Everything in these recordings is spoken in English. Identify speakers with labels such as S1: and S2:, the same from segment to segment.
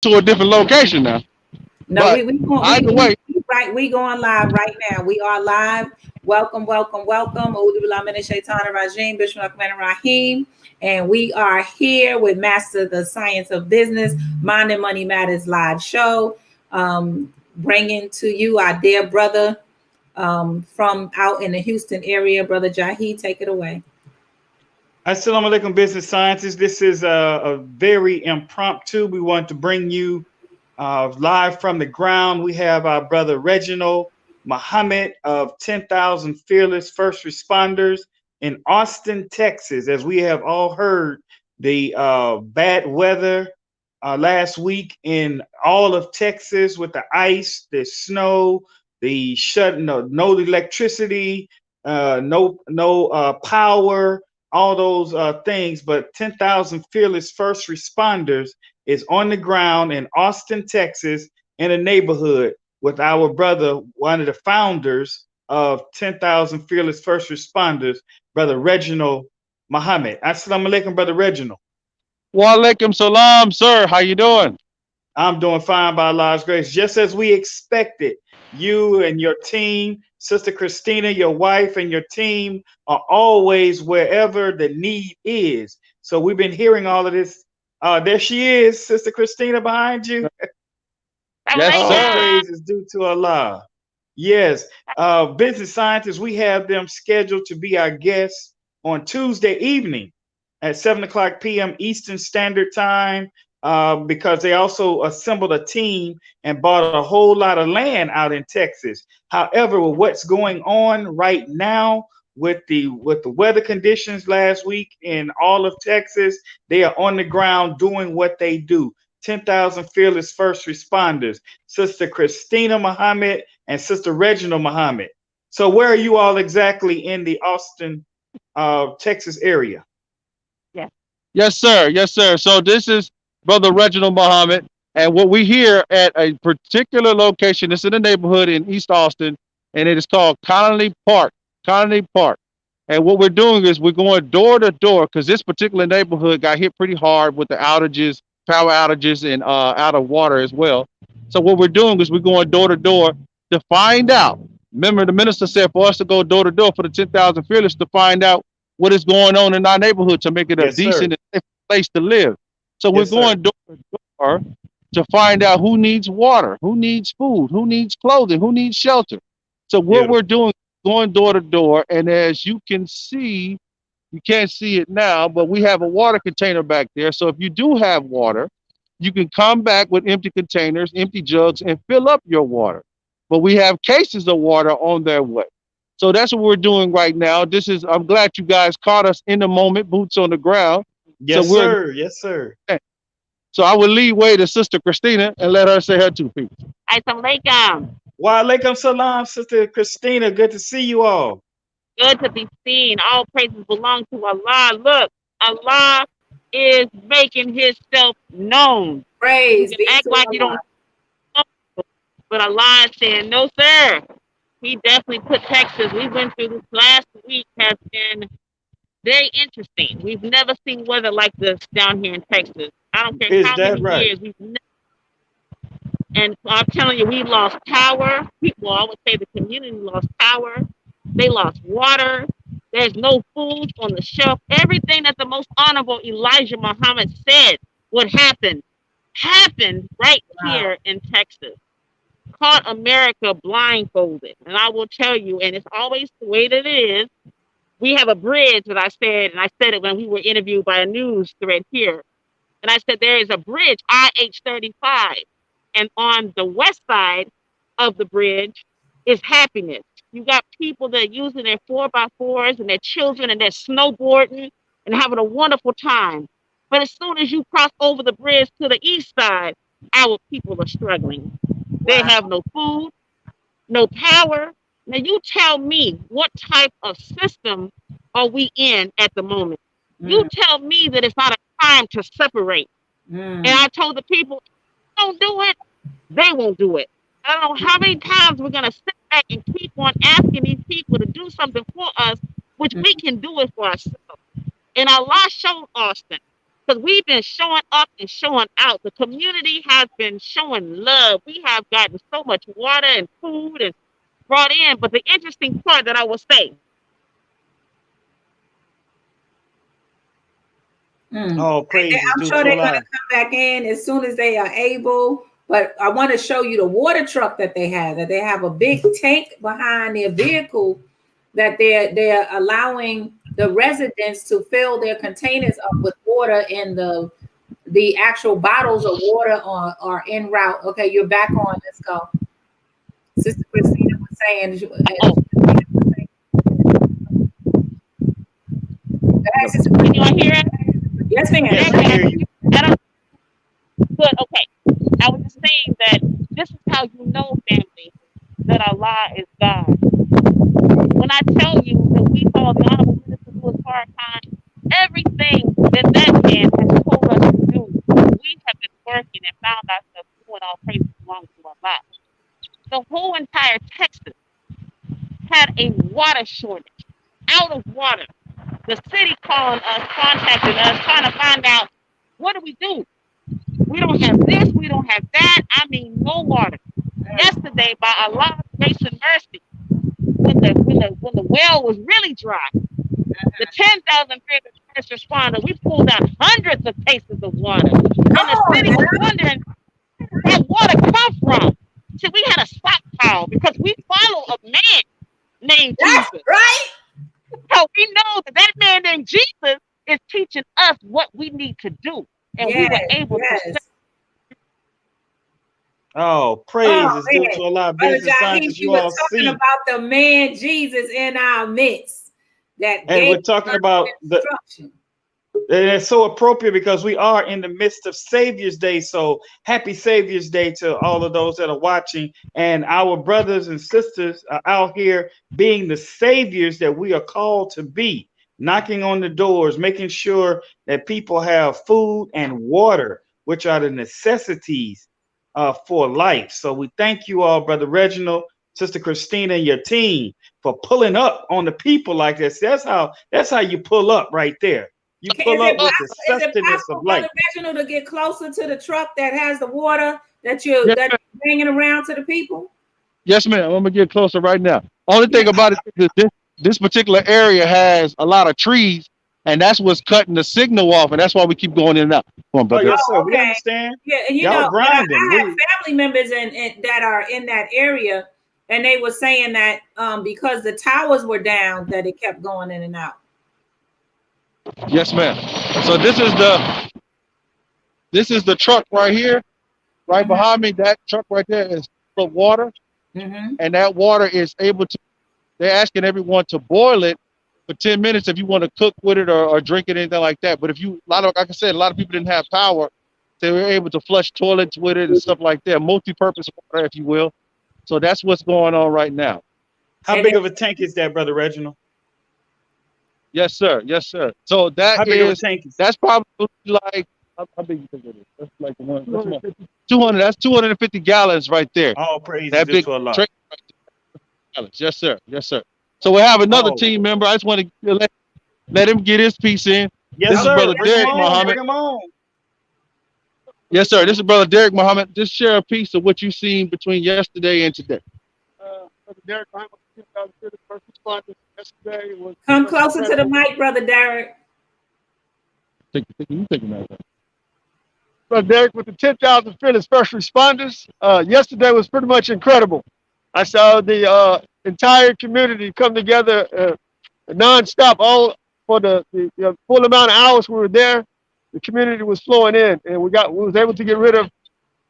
S1: to a different location now.
S2: No,
S1: But either way,
S2: we going live right now. We are live. Welcome, welcome, welcome. Audu Billah Minash Shaitanir Rajim, Bishop Rahman Rahim. And we are here with Master the Science of Business, Mind and Money Matters live show. Bringing to you our dear brother from out in the Houston area, Brother Jahi. Take it away.
S3: Assalamu alaikum, business scientists. This is a very impromptu. We want to bring you live from the ground. We have our brother Reginald Muhammad of 10,000 Fearless First Responders in Austin, Texas. As we have all heard, the bad weather last week in all of Texas with the ice, the snow, the no electricity, no power, all those things. But 10,000 Fearless First Responders is on the ground in Austin, Texas, in a neighborhood with our brother, one of the founders of 10,000 Fearless First Responders, Brother Reginald Muhammad. Assalamu alaikum, Brother Reginald.
S1: wa alaikum salam, sir. How you doing?
S3: I'm doing fine by Allah's grace. Just as we expected, you and your team, Sister Christina, your wife, and your team are always wherever the need is. So we've been hearing all of this. There she is, Sister Christina, behind you.
S1: Yes, sir.
S3: Praise is due to Allah. Yes, business scientists, we have them scheduled to be our guests on Tuesday evening at 7 o'clock p.m. Eastern Standard Time, because they also assembled a team and bought a whole lot of land out in Texas. However, with what's going on right now with the weather conditions last week in all of Texas, they are on the ground doing what they do. 10,000 Fearless First Responders, Sister Christina Muhammad and Sister Reginald Muhammad. So where are you all exactly in the Austin, Texas area?
S1: Yes, sir. Yes, sir. So this is Brother Reginald Muhammad, and what we hear at a particular location, it's in a neighborhood in East Austin, and it is called Colony Park. Colony Park. And what we're doing is we're going door to door because this particular neighborhood got hit pretty hard with the outages, power outages, and out of water as well. So what we're doing is we're going door to door to find out. Remember, the minister said for us to go door to door for the 10,000 Fearless to find out what is going on in our neighborhood to make it a
S3: Yes, sir.
S1: decent and safe place to live. So we're
S3: Yes, sir.
S1: going door to door to find out who needs water, who needs food, who needs clothing, who needs shelter. So what
S3: Beautiful.
S1: we're doing is going door to door, and as you can see, you can't see it now, but we have a water container back there. So if you do have water, you can come back with empty containers, empty jugs, and fill up your water. But we have cases of water on their way. So that's what we're doing right now. I'm glad you guys caught us in the moment, boots on the ground.
S3: Yes,
S1: So we're
S3: sir. Yes, sir.
S1: so I will lead way to Sister Christina and let her say her two pieces.
S4: Assalamu alaikum.
S3: Wa alaikum salam, Sister Christina. Good to see you all.
S4: Good to be seen. All praises belong to Allah. Look, Allah is making himself known.
S2: Praise
S4: You
S2: be
S4: can act
S2: to
S4: like you
S2: Allah.
S4: don't know, but Allah is saying, no, sir. He definitely put Texas. We went through this last week has been very interesting. We've never seen weather like this down here in Texas. I don't care
S3: Is
S4: how
S3: that
S4: many
S3: right?
S4: years we've never, and I'm telling you, we lost power. People always say the community lost power. They lost water. There's no food on the shelf. Everything that the most honorable Elijah Muhammad said would happen happened right
S2: Wow.
S4: here in Texas. Caught America blindfolded. And I will tell you, and it's always the way that it is. We have a bridge that I said, and I said it when we were interviewed by a news thread here. And I said there is a bridge, IH-35, and on the west side of the bridge is happiness. You got people that are using their 4x4s and their children and they're snowboarding and having a wonderful time. But as soon as you cross over the bridge to the east side, our people are struggling. They
S2: Wow.
S4: have no food, no power. Now you tell me what type of system are we in at the moment? You
S2: Mm,
S4: tell me that it's not a time to separate. And
S2: mm,
S4: I told the people, don't do it, they won't do it. I don't know how many times we're gonna sit back and keep on asking these people to do something for us, which
S2: mm.
S4: we can do it for ourselves. And Allah showed Austin. because we've been showing up and showing out. The community has been showing love. We have gotten so much water and food and brought in. But the interesting part that I will say,
S3: All praises
S2: I'm
S3: due
S2: sure
S3: to
S2: they're going
S3: Allah.
S2: to come back in as soon as they are able. But I want to show you the water truck that they have. That they have a big tank behind their vehicle that they're allowing the residents to fill their containers up with water, and the actual bottles of water are en route. Okay, you're back on. Let's go. Sister Christina was saying.
S4: can you all hear it?
S2: Yes, ma'am.
S3: Yes, we hear you.
S4: Good. Okay. I was just saying that this is how you know, family, that Allah is God. When I tell you that we follow the Honorable Minister Louis Farrakhan, everything that man has told us to do, we have been working and found ourselves doing. All praise belongs to Allah. The whole entire Texas had a water shortage, out of water. The city calling us, contacting us, trying to find out, what do we do? We don't have this, we don't have that. I mean, no water. Yesterday, by Allah's grace and mercy, when the well was really dry, the 10,000 first responders, we pulled out hundreds of cases of water. And the city was wondering where that water come from. So we had a stockpile because we follow a man named
S2: That's
S4: Jesus.
S2: right.
S4: So we know that man named Jesus is teaching us what we need to do. And we were able to.
S3: Oh, praises due to Allah.
S2: Brother
S3: Business scientists, you
S2: was
S3: all
S2: talking
S3: see.
S2: about the man Jesus in our midst.
S3: And we're talking about the. And it's so appropriate because we are in the midst of Savior's Day. So happy Savior's Day to all of those that are watching. And our brothers and sisters are out here being the saviors that we are called to be, knocking on the doors, making sure that people have food and water, which are the necessities for life. So we thank you all, Brother Reginald, Sister Christina, and your team for pulling up on the people like this. That's how you pull up right there. You pull up with the sustenance of life.
S2: Brother Reginald, to get closer to the truck that has the water that you're bringing around to the people?
S1: Yes, ma'am. I'm gonna get closer right now. Only thing about it is this particular area has a lot of trees, and that's what's cutting the signal off, and that's why we keep going in and out. Come on, brother.
S3: Oh, yes, sir. We understand.
S2: Yeah, and
S3: y'all grinding.
S2: I have family members that are in that area, and they were saying that because the towers were down, that it kept going in and out.
S1: Yes, ma'am. So this is the truck right here, right behind me. That truck right there is full of water, and that water is able to. They're asking everyone to boil it for 10 minutes if you want to cook with it or drink it, anything like that. But if you, like I said, a lot of people didn't have power, they were able to flush toilets with it and stuff like that, multi-purpose water, if you will. So that's what's going on right now.
S3: How big of a tank is that, Brother Reginald?
S1: Yes, sir. Yes, sir. So that that's probably like, how big you think it is? That's like the one. 200. That's 250 gallons right there.
S3: All praise
S1: that big
S3: to Allah.
S1: Yes, sir. Yes, sir. So we have another team member. I just want to let him get his piece in.
S3: Yes,
S1: this
S3: sir.
S1: is Brother Derek Muhammad.
S3: Bring him on.
S1: Yes, sir. This is Brother Derek Muhammad. Just share a piece of what you've seen between yesterday and today.
S5: Brother Derek Muhammad, first responders yesterday was.
S2: Come closer to the mic, Brother Derek.
S5: Brother Derek with the 10,000 Fearless First Responders. Yesterday was pretty much incredible. I saw the entire community come together nonstop, all for the full amount of hours we were there. The community was flowing in, and we was able to get rid of,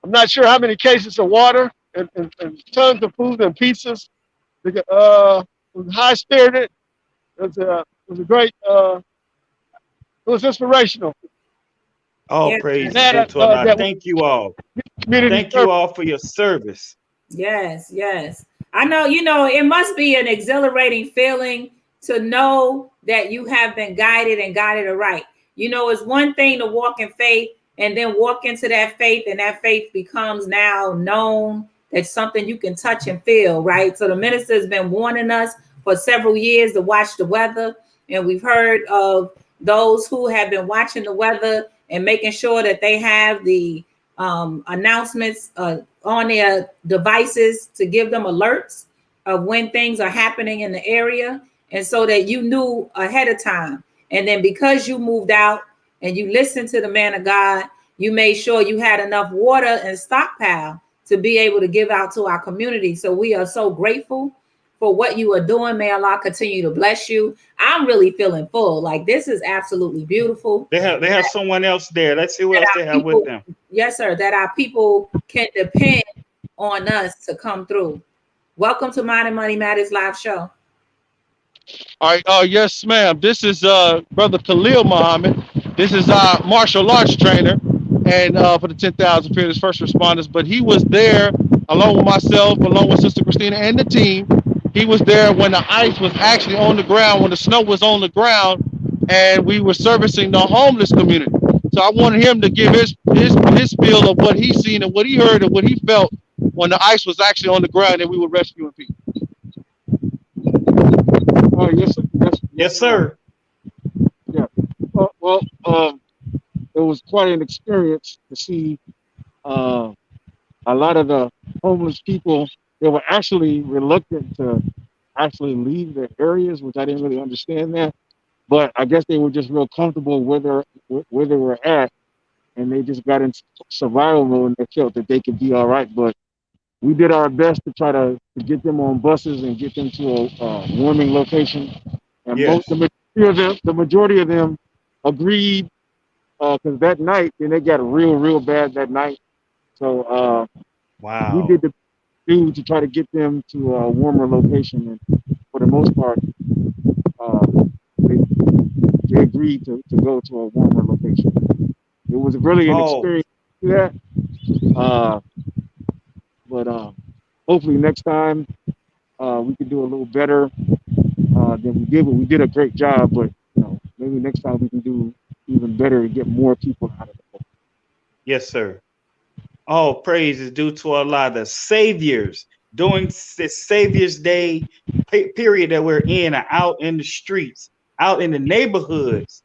S5: I'm not sure how many cases of water and tons of food and pizzas. It was high spirited. It was a great. It was inspirational.
S3: All praise to Allah. Thank you all. Thank you all for your service.
S2: Yes, yes. I know, it must be an exhilarating feeling to know that you have been guided and guided aright. It's one thing to walk in faith and then walk into that faith, and that faith becomes now known. That's something you can touch and feel, right? So the minister has been warning us for several years to watch the weather, and we've heard of those who have been watching the weather and making sure that they have the announcements on their devices to give them alerts of when things are happening in the area, and so that you knew ahead of time. And then because you moved out and you listened to the man of God, you made sure you had enough water and stockpile to be able to give out to our community. So we are so grateful for what you are doing. May Allah continue to bless you. I'm really feeling full. Like, this is absolutely beautiful.
S3: They have someone else there. Let's see what else they have with them.
S2: Yes, sir. That our people can depend on us to come through. Welcome to Mind and Money Matters live show.
S1: All right. Yes, ma'am. This is Brother Khalil Muhammad. This is our martial arts trainer, and for the 10,000 Fearless First Responders. But he was there along with myself, along with Sister Christina and the team. He was there when the ice was actually on the ground, when the snow was on the ground, and we were servicing the homeless community. So I wanted him to give his feel of what he seen and what he heard and what he felt when the ice was actually on the ground and we were rescuing people.
S5: Yes, sir.
S3: Yes, sir.
S5: Yeah. Well, it was quite an experience to see a lot of the homeless people. They were actually reluctant to actually leave their areas, which I didn't really understand that. But I guess they were just real comfortable where they were at, and they just got in survival mode and they felt that they could be all right. But we did our best to try to get them on buses and get them to a warming location. And
S3: Yes.
S5: the majority of them agreed, because that night, and they got real bad that night. So
S3: Wow.
S5: we did the thing to try to get them to a warmer location, and for the most part, they agreed to go to a warmer location. It was really an experience to do that. But hopefully next time we can do a little better than we did. But we did a great job. But maybe next time we can do even better and get more people out of it.
S3: Yes, sir. All praise is due to Allah, the saviors during this Savior's Day period that we're in, are out in the streets, out in the neighborhoods,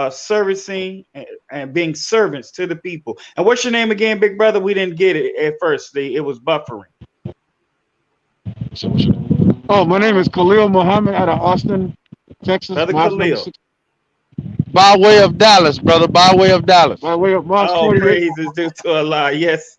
S3: servicing and being servants to the people. And what's your name again, big brother? We didn't get it at first. It was buffering.
S5: Oh, my name is Khalil Muhammad out of Austin, Texas.
S3: Brother Khalil.
S1: By way of Dallas, brother. By way of Dallas.
S5: By way of March
S3: all
S5: 28th.
S3: praises due to Allah. Yes,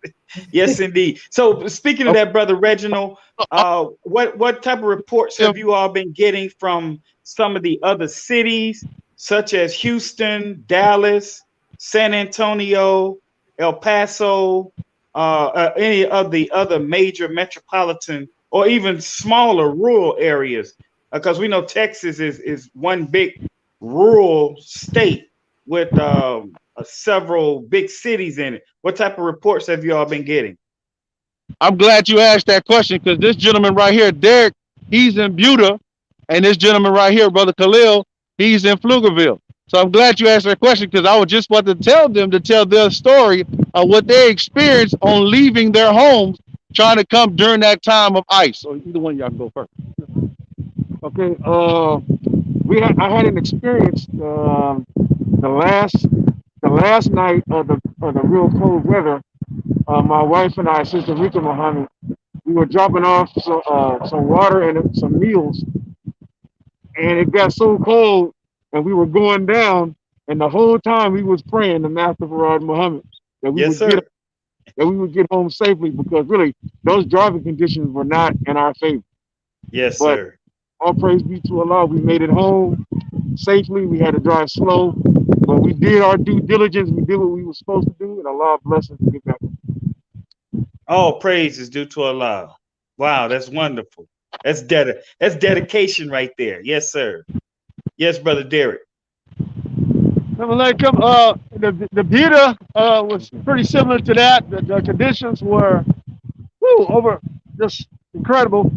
S3: yes, indeed. So speaking of that, brother Reginald, what type of reports have you all been getting from some of the other cities, such as Houston, Dallas, San Antonio, El Paso, any of the other major metropolitan or even smaller rural areas? Because we know Texas is one big rural state with several big cities in it. What type of reports have you all been getting?
S1: I'm glad you asked that question, because this gentleman right here, Derek, he's in Buda, and this gentleman right here, Brother Khalil, he's in Pflugerville. So I'm glad you asked that question, because I was just about to tell them to tell their story of what they experienced on leaving their homes, trying to come during that time of ice. So either one of y'all can go first.
S5: Okay. I had an experience the last night of the real cold weather. My wife and I, Sister Rika Muhammad, we were dropping off some water and some meals, and it got so cold, and we were going down, and the whole time we was praying to Master Farad Muhammad that we would get home safely, because really those driving conditions were not in our favor.
S3: Yes,
S5: but
S3: sir.
S5: All praise be to Allah. We made it home safely. We had to drive slow, but we did our due diligence. We did what we were supposed to do, and Allah bless us to get back.
S3: All praise is due to Allah. Wow, that's wonderful. That's dedication right there. Yes, sir. Yes, Brother Derek.
S5: The Buda was pretty similar to that. The conditions were just incredible.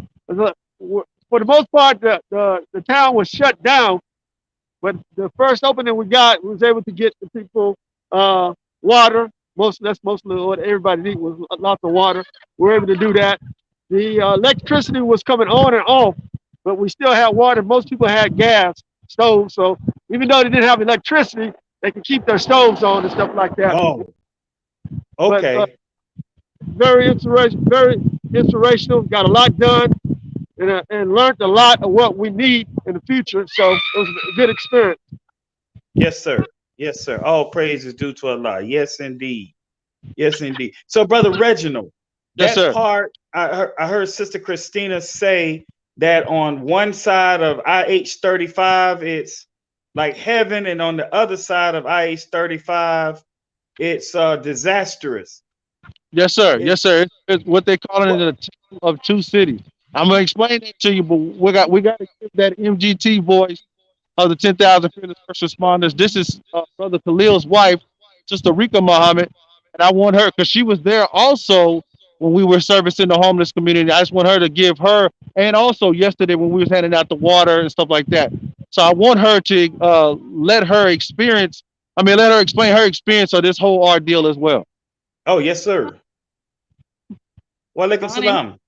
S5: For the most part, the town was shut down, but the first opening we got, we was able to get the people water. That's mostly what everybody needed, was lots of water. We were able to do that. The electricity was coming on and off, but we still had water. Most people had gas stoves, so even though they didn't have electricity, they can keep their stoves on and stuff like that.
S3: Oh,
S5: But
S3: okay.
S5: very inspirational. Got a lot done, and learned a lot of what we need in the future. So it was a good experience.
S3: Yes, sir. Yes, sir. All praise is due to Allah. Yes, indeed. Yes, indeed. So, Brother Reginald,
S1: Yes,
S3: that
S1: sir.
S3: part, I heard Sister Christina say that on one side of IH-35, it's like heaven, and on the other side of IH-35, it's disastrous.
S1: Yes, sir.
S3: It,
S1: Yes, sir. It's what they call it in
S3: what?
S1: the tale of two cities. I'm gonna explain that to you, but we got to give that MGT voice of the 10,000 fearless first responders. This is Brother Khalil's wife, Sister Rika Muhammad, and I want her because she was there also when we were servicing the homeless community. I just want her to give her, and also yesterday when we was handing out the water and stuff like that. So I want her to let her experience. I mean, let her explain her experience of this whole ordeal as well.
S3: Oh, yes, sir. Wa alaikum
S4: My name,
S3: salam.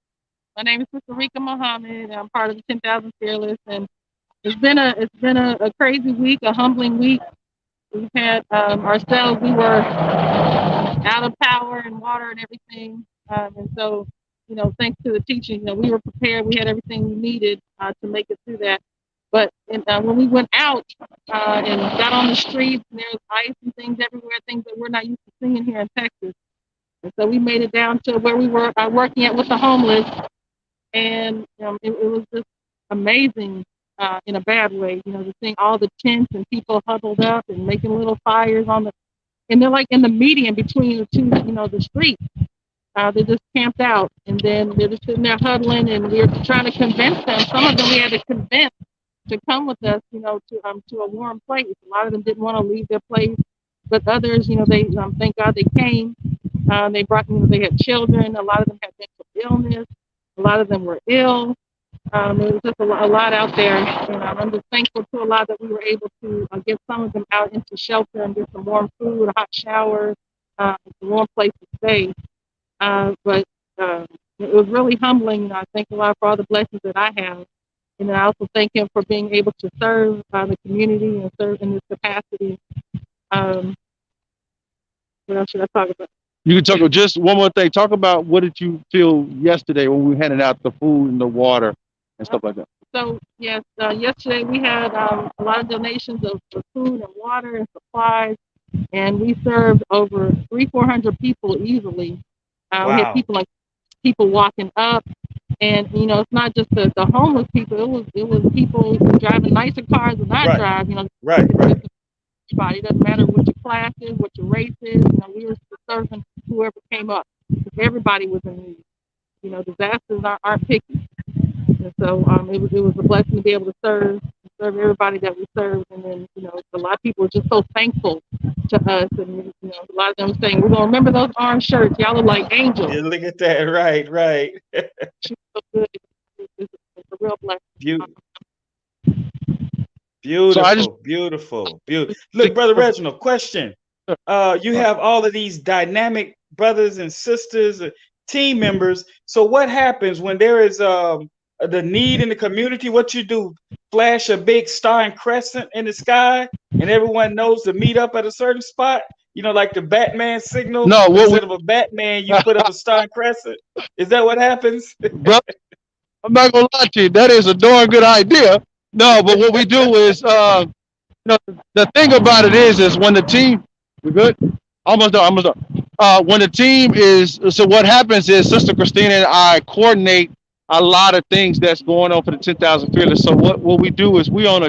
S4: my name is Sister Rika Muhammad. I'm part of the 10,000 Fearless, and it's been a crazy week, a humbling week. We've had ourselves. We were out of power and water and everything, and so thanks to the teaching, we were prepared. We had everything we needed to make it through that. But when we went out and got on the streets, and there was ice and things everywhere, things that we're not used to seeing here in Texas. And so we made it down to where we were working at with the homeless, and it was just amazing in a bad way. To seeing all the tents and people huddled up and making little fires and they're like in the median between the two, the streets. They just camped out, and then they're just sitting there huddling, and we were trying to convince them. Some of them we had to convince to come with us, to a warm place. A lot of them didn't want to leave their place, but others, they thank God they came. They brought, they had children. A lot of them had mental illness. A lot of them were ill. There was just a lot out there, and I'm just thankful to Allah that we were able to get some of them out into shelter and get some warm food, a hot shower, a warm place to stay. But it was really humbling. I thank Allah for all the blessings that I have. And I also thank him for being able to serve the community and serve in this capacity. What else should I talk about?
S1: You can talk about just one more thing. Talk about what did you feel yesterday when we were handing out the food and the water and stuff like that.
S4: So yes, yesterday we had a lot of donations of food and water and supplies, and we served over 300-400 people easily. We had people walking up, and it's not just the homeless people. It was people driving nicer cars than I drive.
S3: Right.
S4: Everybody. It doesn't matter what your class is, what your race is. We were serving whoever came up. Everybody was in need. Disasters aren't picky. And so it was a blessing to be able to serve everybody that we served. And then, a lot of people were just so thankful to us. And, a lot of them were saying, we're going to remember those orange shirts. Y'all look like angels.
S3: Yeah, look at that. Right.
S4: So good. It's a real blessing.
S3: Beautiful. Look, Brother Reginald, question. You have all of these dynamic brothers and sisters, team members. So what happens when there is the need in the community? What you do? Flash a big star and crescent in the sky, and everyone knows to meet up at a certain spot? Like the Batman signal?
S1: No,
S3: instead of a Batman, you put up a star and crescent. Is that what happens?
S1: Bro, I'm not gonna lie to you. That is a darn good idea. No, but what we do is, the thing about it is when the team, we good? Almost done. When the team is, so what happens is Sister Christina and I coordinate a lot of things that's going on for the 10,000 Fearless. So what we do is we're on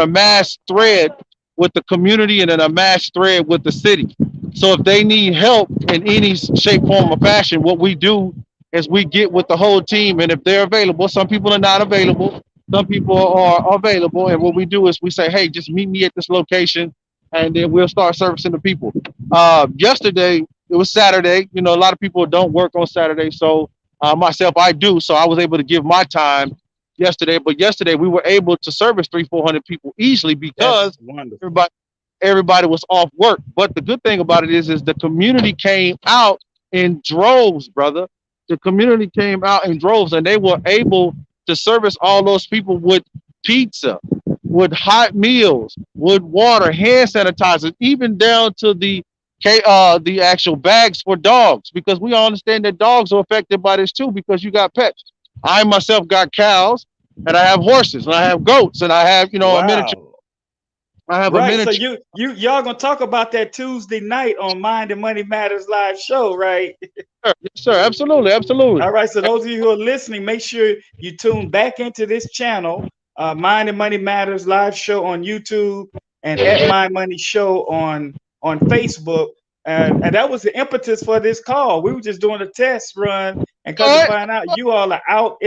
S1: a mass thread with the community and then a mass thread with the city. So if they need help in any shape, form, or fashion, what we do is we get with the whole team, and if they're available, some people are not available. Some people are available, and what we do is we say, hey, just meet me at this location, and then we'll start servicing the people. Yesterday, it was Saturday. A lot of people don't work on Saturday, so myself, I do. So I was able to give my time yesterday, but yesterday we were able to service 300-400 people easily because everybody was off work. But the good thing about it is the community came out in droves, brother. The community came out in droves, and they were able to service all those people with pizza, with hot meals, with water, hand sanitizers, even down to the actual bags for dogs, because we all understand that dogs are affected by this too, because you got pets. I myself got cows, and I have horses, and I have goats, and I have a miniature.
S3: Wow.
S1: I have a
S3: Right. So
S1: miniature.
S3: y'all gonna talk about that Tuesday night on Mind and Money Matters live show, right?
S1: Yes, sir. Absolutely, absolutely.
S3: All right. So those of you who are listening, make sure you tune back into this channel, Mind and Money Matters live show on YouTube and at My Money Show on Facebook. And that was the impetus for this call. We were just doing a test run, and come to
S1: All right.
S3: find out you all are out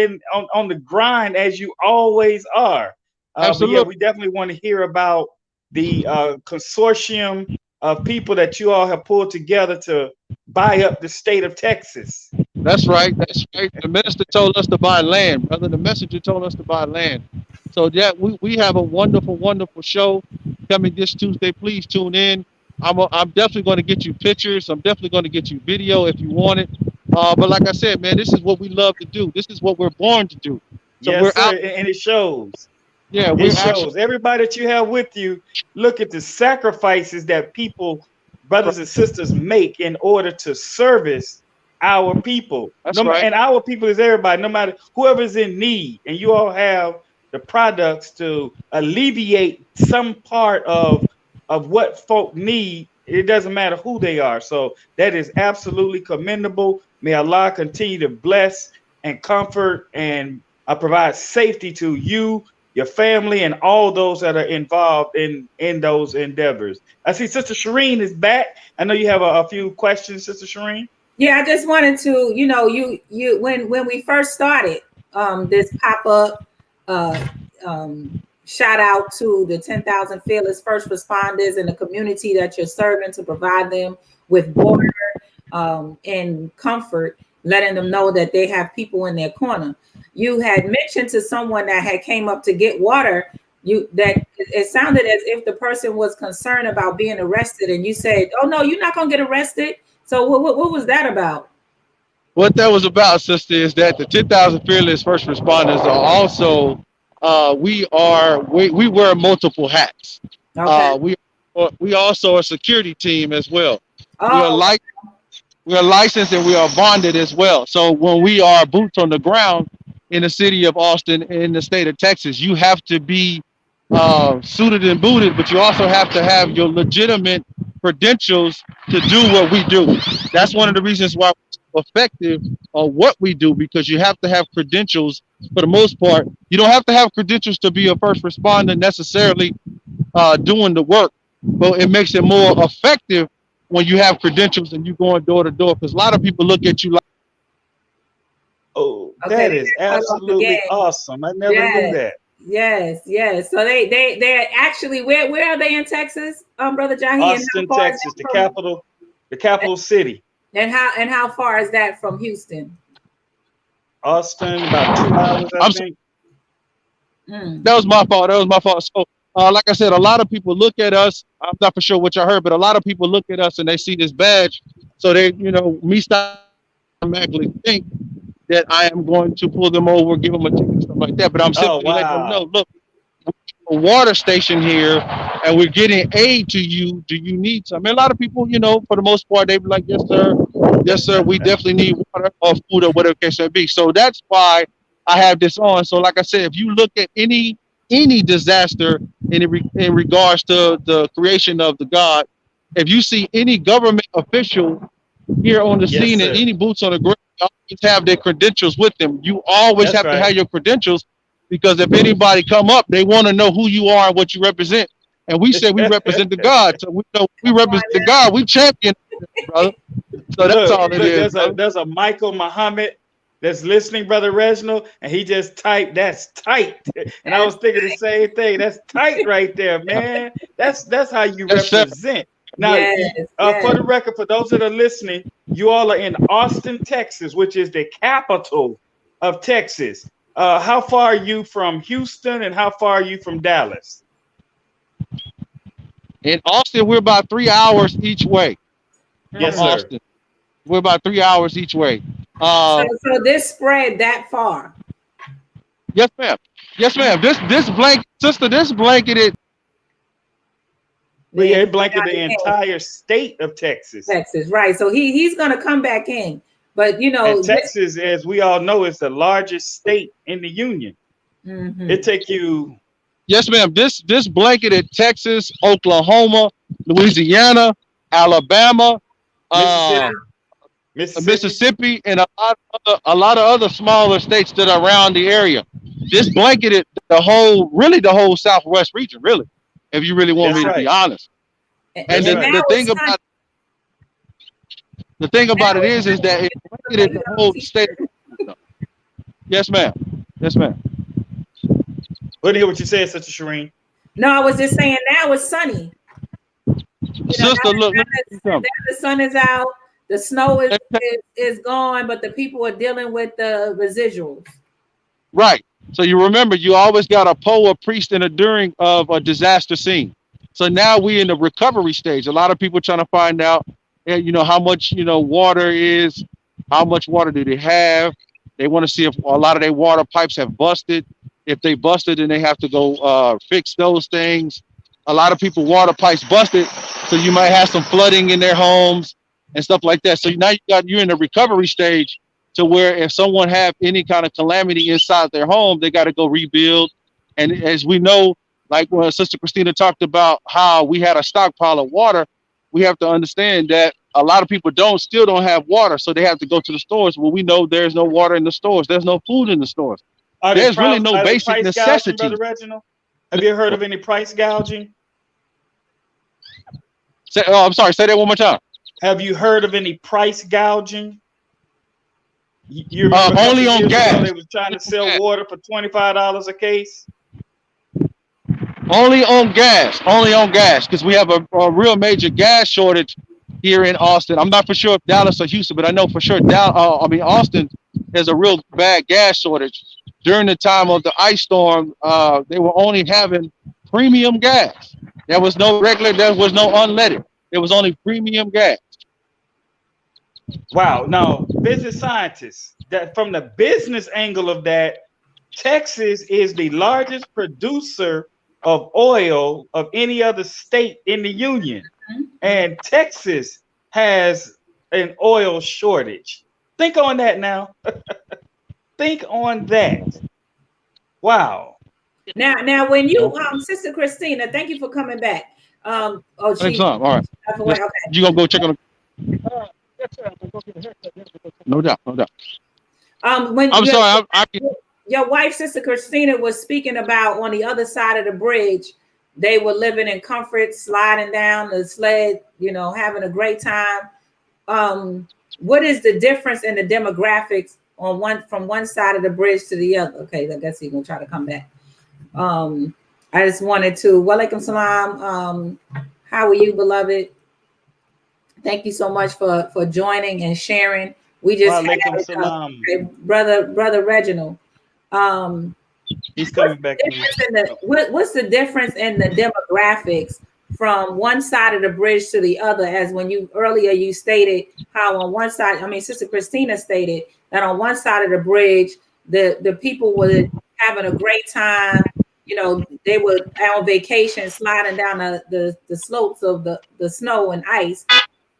S3: on the grind as you always are. But yeah,
S1: Absolutely.
S3: we definitely want to hear about the consortium of people that you all have pulled together to buy up the state of Texas.
S1: That's right. That's right. The minister told us to buy land, brother. The messenger told us to buy land. So yeah, we have a wonderful, wonderful show coming this Tuesday. Please tune in. I'm definitely going to get you pictures. I'm definitely going to get you video if you want it. But like I said, man, this is what we love to do. This is what we're born to do. So
S3: Yes,
S1: we're
S3: sir.
S1: out.
S3: And it shows.
S1: Yeah,
S3: It
S1: we're
S3: shows.
S1: actually
S3: Everybody that you have with you, look at the sacrifices that people, brothers and sisters, make in order to service our people.
S1: That's right.
S3: And our people is everybody, no matter whoever's in need. And you all have the products to alleviate some part of what folk need. It doesn't matter who they are. So that is absolutely commendable. May Allah continue to bless and comfort and provide safety to you, your family, and all those that are involved in those endeavors. I see Sister Shireen is back. I know you have a few questions, Sister Shireen.
S2: Yeah, I just wanted to, you when we first started this pop-up, shout out to the 10,000 fearless first responders in the community that you're serving, to provide them with water and comfort, letting them know that they have people in their corner. You had mentioned to someone that had came up to get water, that it sounded as if the person was concerned about being arrested, and you said, "Oh no, you're not gonna get arrested." So what was that about?
S1: What that was about, sister, is that the 10,000 fearless first responders are also we wear multiple hats.
S2: Okay.
S1: We also a security team as well.
S2: Oh,
S1: We are licensed and we are bonded as well. So when we are boots on the ground in the city of Austin, in the state of Texas, you have to be suited and booted, but you also have to have your legitimate credentials to do what we do. That's one of the reasons why we're so effective on what we do, because you have to have credentials for the most part. You don't have to have credentials to be a first responder necessarily doing the work, but it makes it more effective when you have credentials and you going door to door, because a lot of people look at you like,
S3: Oh,
S2: okay.
S3: that is absolutely awesome. I never knew that.
S2: Yes. So they're actually where are they in Texas, Brother Jahi?
S3: Austin, Texas, the capital city.
S2: And how far is that from Houston?
S3: Austin, about 2 hours, I think.
S1: That was my fault. So, like I said, a lot of people look at us. I'm not for sure what y'all heard, but a lot of people look at us and they see this badge. So they, me automatically think that I am going to pull them over, give them a ticket, stuff like that. But I'm simply letting them know, look, we're a water station here, and we're getting aid to you. Do you need some? A lot of people, for the most part, they be like, yes, sir, we definitely need water or food or whatever the case may be. So that's why I have this on. So like I said, if you look at any disaster in regards to the creation of the God, if you see any government official here on the scene and any boots on the ground, always have their credentials with them. You always have to have your credentials, because if anybody come up, they want to know who you are and what you represent. And we say we represent the God, so we know we represent the God. We champion, brother. So that's all it is.
S3: There's a Michael Muhammad that's listening, Brother Reginald, and he just typed, "That's tight." And I was thinking the same thing. That's tight right there, man. That's how you represent. Now, for the record, for those that are listening, you all are in Austin, Texas, which is the capital of Texas. How far are you from Houston, and how far are you from Dallas?
S1: In Austin, we're about 3 hours each way.
S3: Yes, sir.
S1: Austin, we're about 3 hours each way.
S2: So this spread that far?
S1: Yes, ma'am. Yes, ma'am. This blank sister, this blanketed.
S3: But
S2: Then
S3: yeah,
S2: he
S3: it blanketed
S2: got
S3: the
S2: in
S3: entire state of Texas.
S2: Texas, right? So he's gonna come back in, but you
S3: And
S2: know this.
S3: Texas, as we all know, is the largest state in the union.
S2: Mhm.
S3: It take you
S1: Yes, ma'am. This blanketed Texas, Oklahoma, Louisiana, Alabama, uh,
S3: Mississippi, Mississippi.
S1: Mississippi, and a lot of other smaller states that are around the area. This blanketed really the whole Southwest region, really, if you really want
S3: That's
S1: me to be
S3: right.
S1: honest. And
S3: That's
S2: And
S3: right.
S2: now it's sunny.
S1: the thing
S2: Now
S1: about it
S2: it's
S1: is
S2: sunny.
S1: that it
S2: It looks like
S1: blanketed
S2: you
S1: the
S2: got on
S1: whole state.
S2: t-shirt.
S1: Yes, ma'am. Yes, ma'am.
S3: What do you hear what you said, Sister Shireen?
S2: No, I was just saying now it's sunny. You know,
S1: Sister, look, let me tell you
S2: now the sun is out, the snow is,
S1: something.
S2: is gone, but the people are dealing with the residuals.
S1: Right. So you remember, you always got a POA priest and a during of a disaster scene. So now we in the recovery stage. A lot of people trying to find out, how much water is, how much water do they have. They want to see if a lot of their water pipes have busted. If they busted, then they have to go fix those things. A lot of people water pipes busted, so you might have some flooding in their homes and stuff like that. So now you're in the recovery stage to where if someone have any kind of calamity inside their home, they got to go rebuild. And as we know, like when Sister Christina talked about how we had a stockpile of water, we have to understand that a lot of people still don't have water, so they have to go to the stores. Well, we know there's no water in the stores, there's no food in the stores, there's really no
S3: Are they
S1: basic
S3: price gouging, Brother
S1: necessities.
S3: Reginald? Have you heard of any price gouging?
S1: I'm sorry, say that one more time.
S3: Have you heard of any price gouging? You remember a couple
S1: Only
S3: of
S1: on
S3: years ago
S1: gas.
S3: they was trying to sell water for $25 a case?
S1: Only on gas. Only on gas, because we have a real major gas shortage here in Austin. I'm not for sure if Dallas or Houston, but I know for sure Austin has a real bad gas shortage. During the time of the ice storm, they were only having premium gas. There was no regular. There was no unleaded. It was only premium gas.
S3: Wow. Now, business scientists, that from the business angle of that, Texas is the largest producer of oil of any other state in the union. And Texas has an oil shortage. Think on that now. Think on that. Wow.
S2: Now, when you, Sister Christina, thank you for coming back. Oh,
S1: Thanks,
S2: she.
S1: all right.
S2: Okay.
S1: You gonna go check on? No doubt, no doubt.
S2: When
S1: I'm sorry.
S2: your wife, Sister Christina, was speaking about on the other side of the bridge, they were living in comfort, sliding down the sled, having a great time. What is the difference in the demographics from one side of the bridge to the other? Okay, I guess he's gonna try to come back. I just wanted to walaikum salam. How are you, beloved? Thank you so much for joining and sharing. We just
S3: Walaikum salam.
S2: brother Reginald.
S3: He's coming back.
S2: What's the difference in the demographics from one side of the bridge to the other? As when you earlier you stated how on one side, Sister Christina stated that on one side of the bridge, the people were having a great time. They were on vacation, sliding down the slopes of the snow and ice.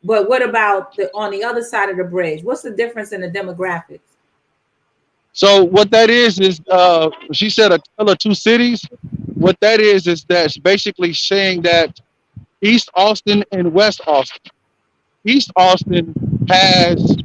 S2: But what about on the other side of the bridge? What's the difference in the demographics?
S1: So what that is she said a tale of two cities. What that is that's basically saying that East Austin and West Austin. East Austin has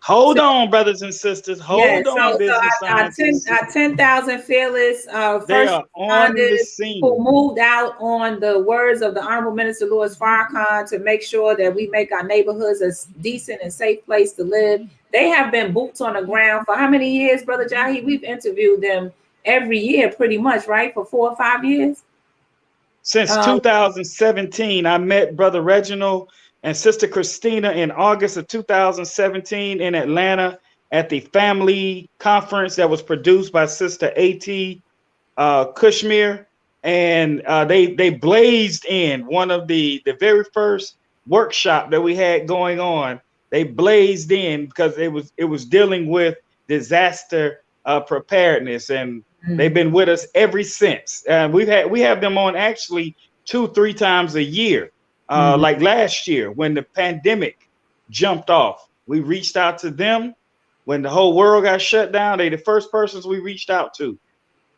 S3: Hold on, brothers and sisters. Hold on, business scientists.
S2: Our 10,000 fearless
S3: They
S2: first
S3: are on the
S2: responders
S3: scene.
S2: who moved out on the words of the Honorable Minister Louis Farrakhan to make sure that we make our neighborhoods a decent and safe place to live. They have been boots on the ground for how many years, Brother Jahi? We've interviewed them every year pretty much, right? For 4 or 5 years?
S3: Since 2017, I met Brother Reginald and Sister Christina in August of 2017 in Atlanta at the family conference that was produced by Sister A.T. Kushmir. And they blazed in one of the very first workshop that we had going on. they blazed in because it was dealing with disaster preparedness, and they've been with us ever since. We have them on actually 2-3 times a year. Like last year when the pandemic jumped off, we reached out to them when the whole world got shut down. They the first persons we reached out to.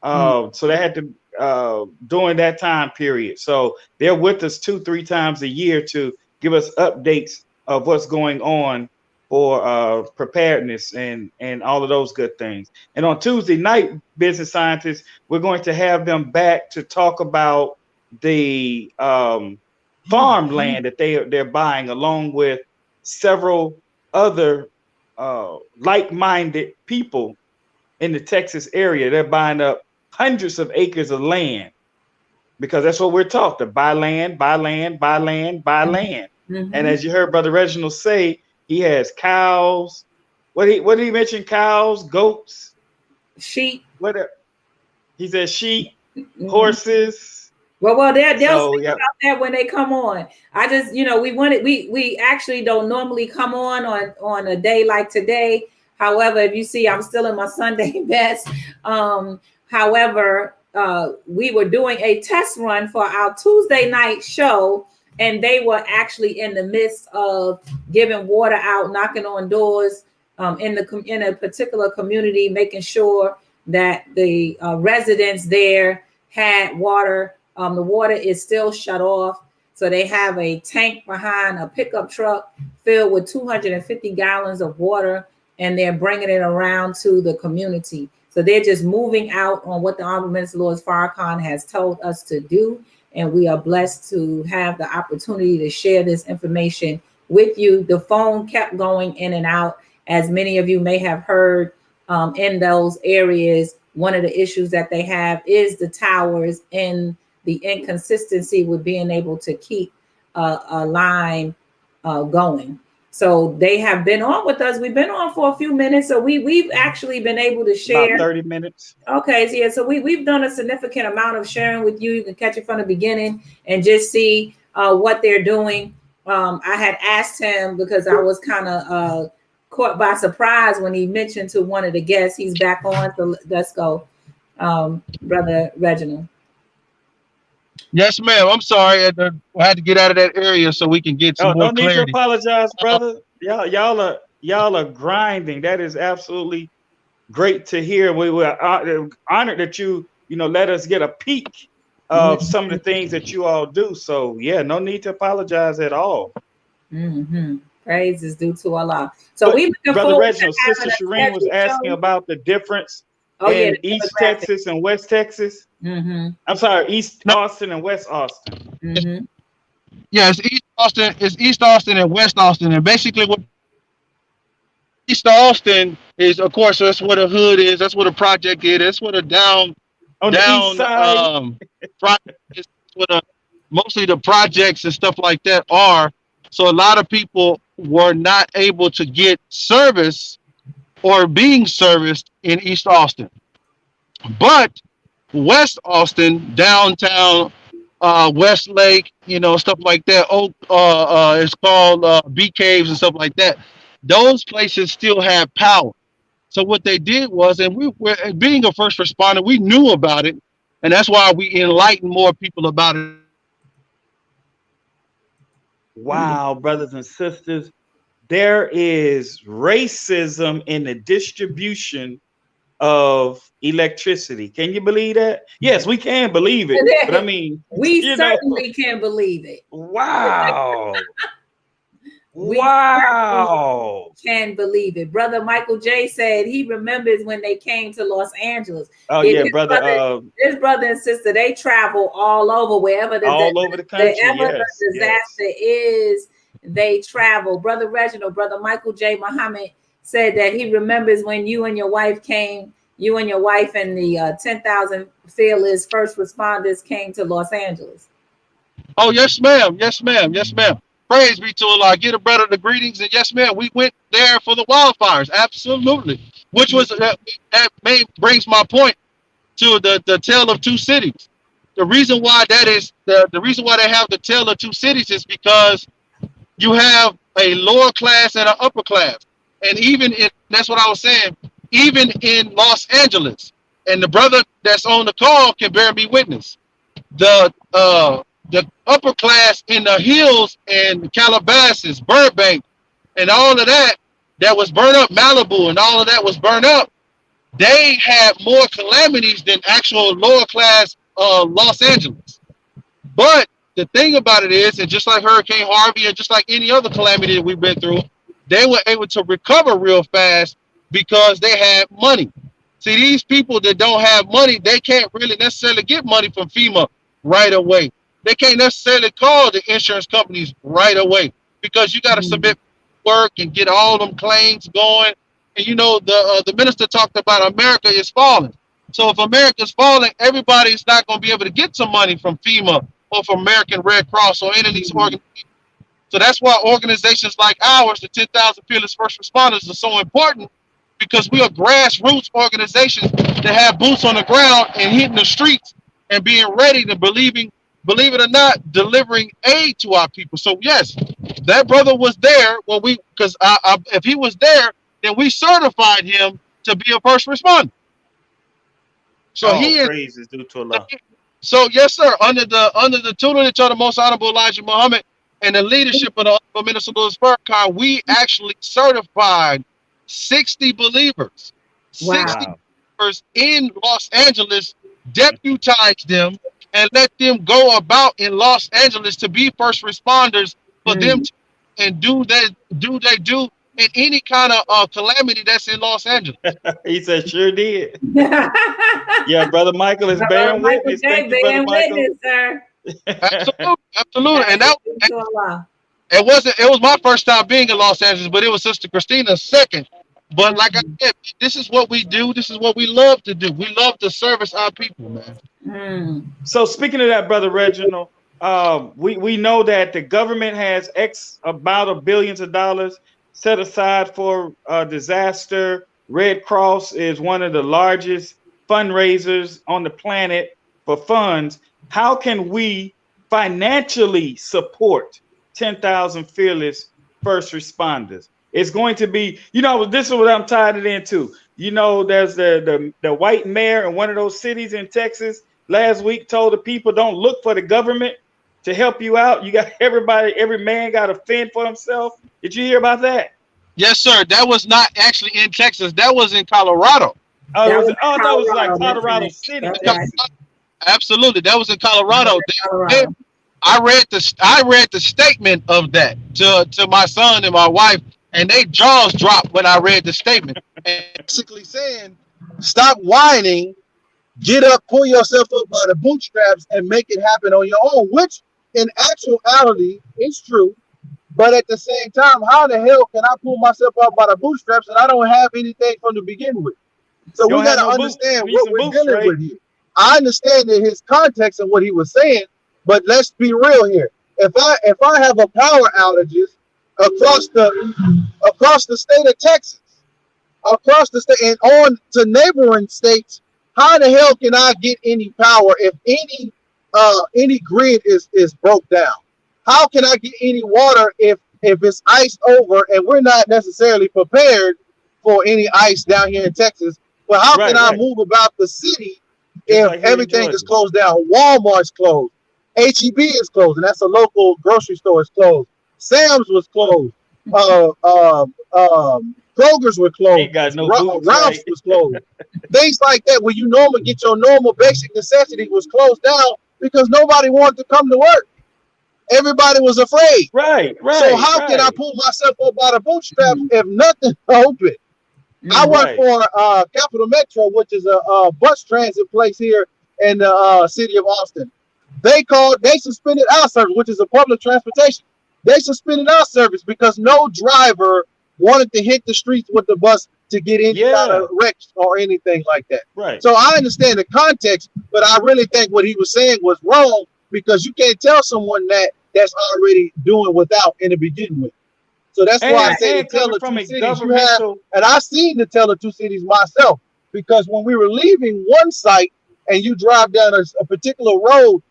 S3: So they had to during that time period. So they're with us 2-3 times a year to give us updates of what's going on for preparedness and all of those good things. And on Tuesday night, Business Scientists, we're going to have them back to talk about the farmland that they're buying, along with several other like-minded people in the Texas area. They're buying up hundreds of acres of land, because that's what we're taught, to buy land, buy land, buy land, buy land. And as you heard Brother Reginald say, he has cows. What did he mention? Cows, goats,
S2: sheep.
S3: He said sheep, horses.
S2: Well, they'll speak about that when they come on. I just, we actually don't normally come on a day like today. However, if you see, I'm still in my Sunday best. However, we were doing a test run for our Tuesday night show, and they were actually in the midst of giving water out, knocking on doors in a particular community, making sure that the residents there had water. The water is still shut off. So they have a tank behind a pickup truck filled with 250 gallons of water, and they're bringing it around to the community. So they're just moving out on what the Honorable Minister Louis Farrakhan has told us to do. And we are blessed to have the opportunity to share this information with you. The phone kept going in and out, as many of you may have heard in those areas. One of the issues that they have is the towers and the inconsistency with being able to keep a line going. So they have been on with us. We've been on for a few minutes. So we've actually been able to share.
S3: About 30 minutes.
S2: Okay, so yeah, so we've done a significant amount of sharing with you. You can catch it from the beginning and just see what they're doing. I had asked him, because I was kind of caught by surprise when he mentioned to one of the guests, he's back on, so let's go, Brother Reginald.
S1: Yes, ma'am. I'm sorry. I had to get out of that area so we can get some more clarity.
S3: Don't need to apologize, brother. Y'all are grinding. That is absolutely great to hear. We were honored that you let us get a peek of some of the things that you all do. So yeah, no need to apologize at all.
S2: Praise is due to Allah. So we
S3: Brother Reginald, Sister Shireen was asking about the difference in East Texas and West Texas. I'm sorry, East Austin and West Austin.
S1: Yeah, it's East Austin and West Austin, and basically what East Austin is, of course, that's where the hood is, that's where the project is, that's where the down project is, where mostly the projects and stuff like that are. So a lot of people were not able to get service or being serviced in East Austin. But West Austin, downtown, Westlake, stuff like that. It's called Bee Caves and stuff like that. Those places still have power. So what they did was, and we were, being a first responder, we knew about it, and that's why we enlightened more people about it.
S3: Wow, brothers and sisters, there is racism in the distribution of electricity. Can you believe that? Yes, we can believe it. But I mean,
S2: we certainly can believe it.
S3: Wow.
S2: We can believe it. Brother Michael J said he remembers when they came to Los Angeles.
S3: Oh yeah, brother.
S2: His brother and sister, they travel all over, wherever
S3: over the country.
S2: The disaster is, they travel. Brother Reginald, Brother Michael J. Muhammad said that he remembers when you and your wife and the 10,000 fearless first responders came to Los Angeles.
S1: Oh, yes, ma'am. Yes, ma'am. Yes, ma'am. Praise be to Allah. Give a brother the greetings. And yes, ma'am, we went there for the wildfires. Absolutely. Which was, brings my point to the tale of two cities. The reason why that is, the reason why they have the tale of two cities is because you have a lower class and an upper class. And even in, that's what I was saying, even in Los Angeles, and the brother that's on the call can bear me witness. The upper class in the hills and Calabasas, Burbank, and all of that was burned up, Malibu, and all of that was burned up. They had more calamities than actual lower class Los Angeles. But the thing about it is, and just like Hurricane Harvey and just like any other calamity that we've been through, they were able to recover real fast because they had money. See, these people that don't have money, they can't really necessarily get money from FEMA right away. They can't necessarily call the insurance companies right away because you got to submit work and get all them claims going. And you know, the minister talked about America is falling. So if America's falling, everybody's not going to be able to get some money from FEMA or from American Red Cross or any of these organizations. So that's why organizations like ours, the 10,000 Fearless First Responders, are so important, because we are grassroots organizations that have boots on the ground and hitting the streets and being ready to, believe it or not, delivering aid to our people. So yes, that brother was there when because if he was there, then we certified him to be a first responder. So
S3: praise is due to Allah.
S1: So yes, sir, under the tutelage of the Most Honorable Elijah Muhammad and the leadership of the Honorable Minister Louis Farrakhan, we actually certified 60 believers.
S2: Wow.
S1: 60 believers in Los Angeles, deputized them and let them go about in Los Angeles to be first responders for them to, and do they do in any kind of calamity that's in Los Angeles.
S3: He said, sure did. Yeah, Brother Michael is bearing witness. Thank you, Brother Michael.
S2: Witness, sir.
S1: Absolutely. And that it was my first time being in Los Angeles, but it was Sister Christina's second. But like I said, this is what we do. This is what we love to do. We love to service our people, man.
S3: So speaking of that, Brother Reginald, we know that the government has X amount of billions of dollars set aside for disaster. Red Cross is one of the largest fundraisers on the planet for funds. How can we financially support 10,000 Fearless First Responders? It's going to be, you know, this is what I'm tied it into. You know, there's the white mayor in one of those cities in Texas last week told the people, don't look for the government to help you out. You got every man got to fend for himself. Did you hear about that?
S1: Yes, sir. That was not actually in Texas. That was in Colorado.
S3: Oh, that was like Colorado City.
S1: Absolutely. That was in Colorado. I read the statement of that to my son and my wife, and they jaws dropped when I read the statement. And basically saying, stop whining, get up, pull yourself up by the bootstraps, and make it happen on your own, which in actuality is true. But at the same time, how the hell can I pull myself up by the bootstraps and I don't have anything from the begin with? So we got to understand what we're dealing with here. I understand that his context and what he was saying, but let's be real here. If I have a power outages across the state of Texas, across the state and on to neighboring states, how the hell can I get any power if any grid is broke down? How can I get any water if it's iced over and we're not necessarily prepared for any ice down here in Texas? But how can I move about the city if everything is closed down? Walmart's closed, HEB is closed, and that's a local grocery store is closed. Sam's was closed. Kroger's were closed. Ralph's was closed. Things like that, where you normally get your normal basic necessity, was closed down because nobody wanted to come to work. Everybody was afraid.
S3: Right.
S1: So how can I pull myself up by the bootstraps if nothing's open? I work for Capital Metro, which is a bus transit place here in the city of Austin. They suspended our service, which is a public transportation. They suspended our service because no driver wanted to hit the streets with the bus to get any kind of wrecks or anything like that.
S3: Right.
S1: So I understand the context, but I really think what he was saying was wrong, because you can't tell someone that's already doing without in the beginning with. So that's why I say to tell the two cities you have, and I seen the tell the two cities myself, because when we were leaving one site and you drive down a particular road,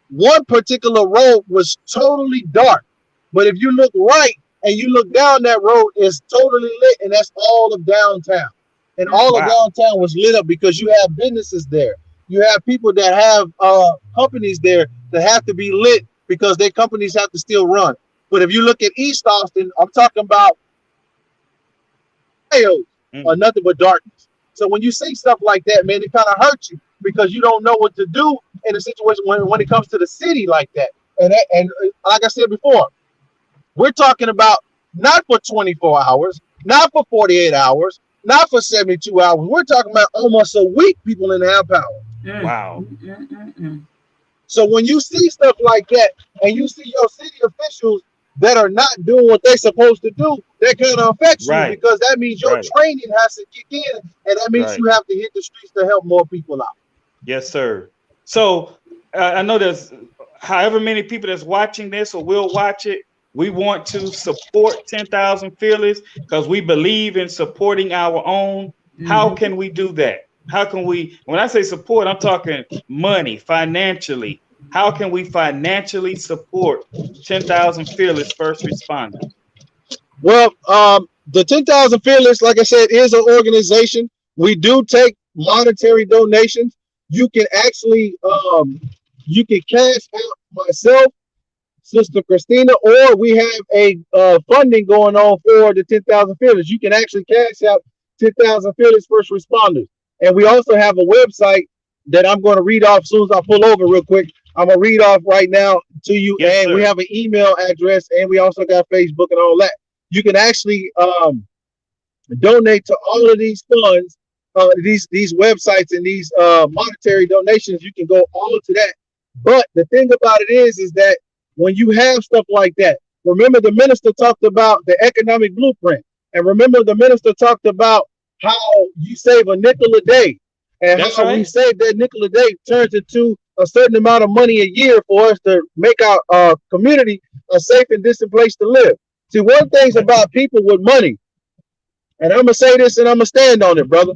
S1: one particular road was totally dark. But if you look right
S6: and you look down that road, it's totally lit, and that's all of downtown. And all of
S3: Wow.
S6: downtown was lit up because you have businesses there. You have people that have companies there that have to be lit because their companies have to still run. But if you look at East Austin, I'm talking about or nothing but darkness. So when you see stuff like that, man, it kind of hurts you because you don't know what to do in a situation when it comes to the city like that. And like I said before, we're talking about not for 24 hours, not for 48 hours, not for 72 hours. We're talking about almost a week people in have power.
S3: Wow.
S6: So when you see stuff like that and you see your city officials that are not doing what they're supposed to do, that kind of affects you because that means your training has to kick in, and that means you have to hit the streets to help more people out.
S3: Yes, sir. So I know there's however many people that's watching this or will watch it. We want to support 10,000 Fearless because we believe in supporting our own. How can we do that? How can we, when I say support, I'm talking money, financially. How can we financially support 10,000 Fearless first responders?
S6: Well, the 10,000 Fearless, like I said, is an organization. We do take monetary donations. You can actually, you can cash out myself, Sister Christina, or we have a funding going on for the 10,000 Fearless. You can actually cash out 10,000 Fearless first responders. And we also have a website that I'm going to read off as soon as I pull over real quick. I'm going to read off right now to you. Yes, and sir. We have an email address, and we also got Facebook and all that. You can actually donate to all of these funds, these websites and these monetary donations. You can go all to that. But the thing about it is that when you have stuff like that, remember the minister talked about the economic blueprint. And remember the minister talked about how you save a nickel a day. And that's how we save that nickel a day turns into a certain amount of money a year for us to make our community a safe and decent place to live. See, one thing about people with money, and I'm going to say this and I'm going to stand on it, brother.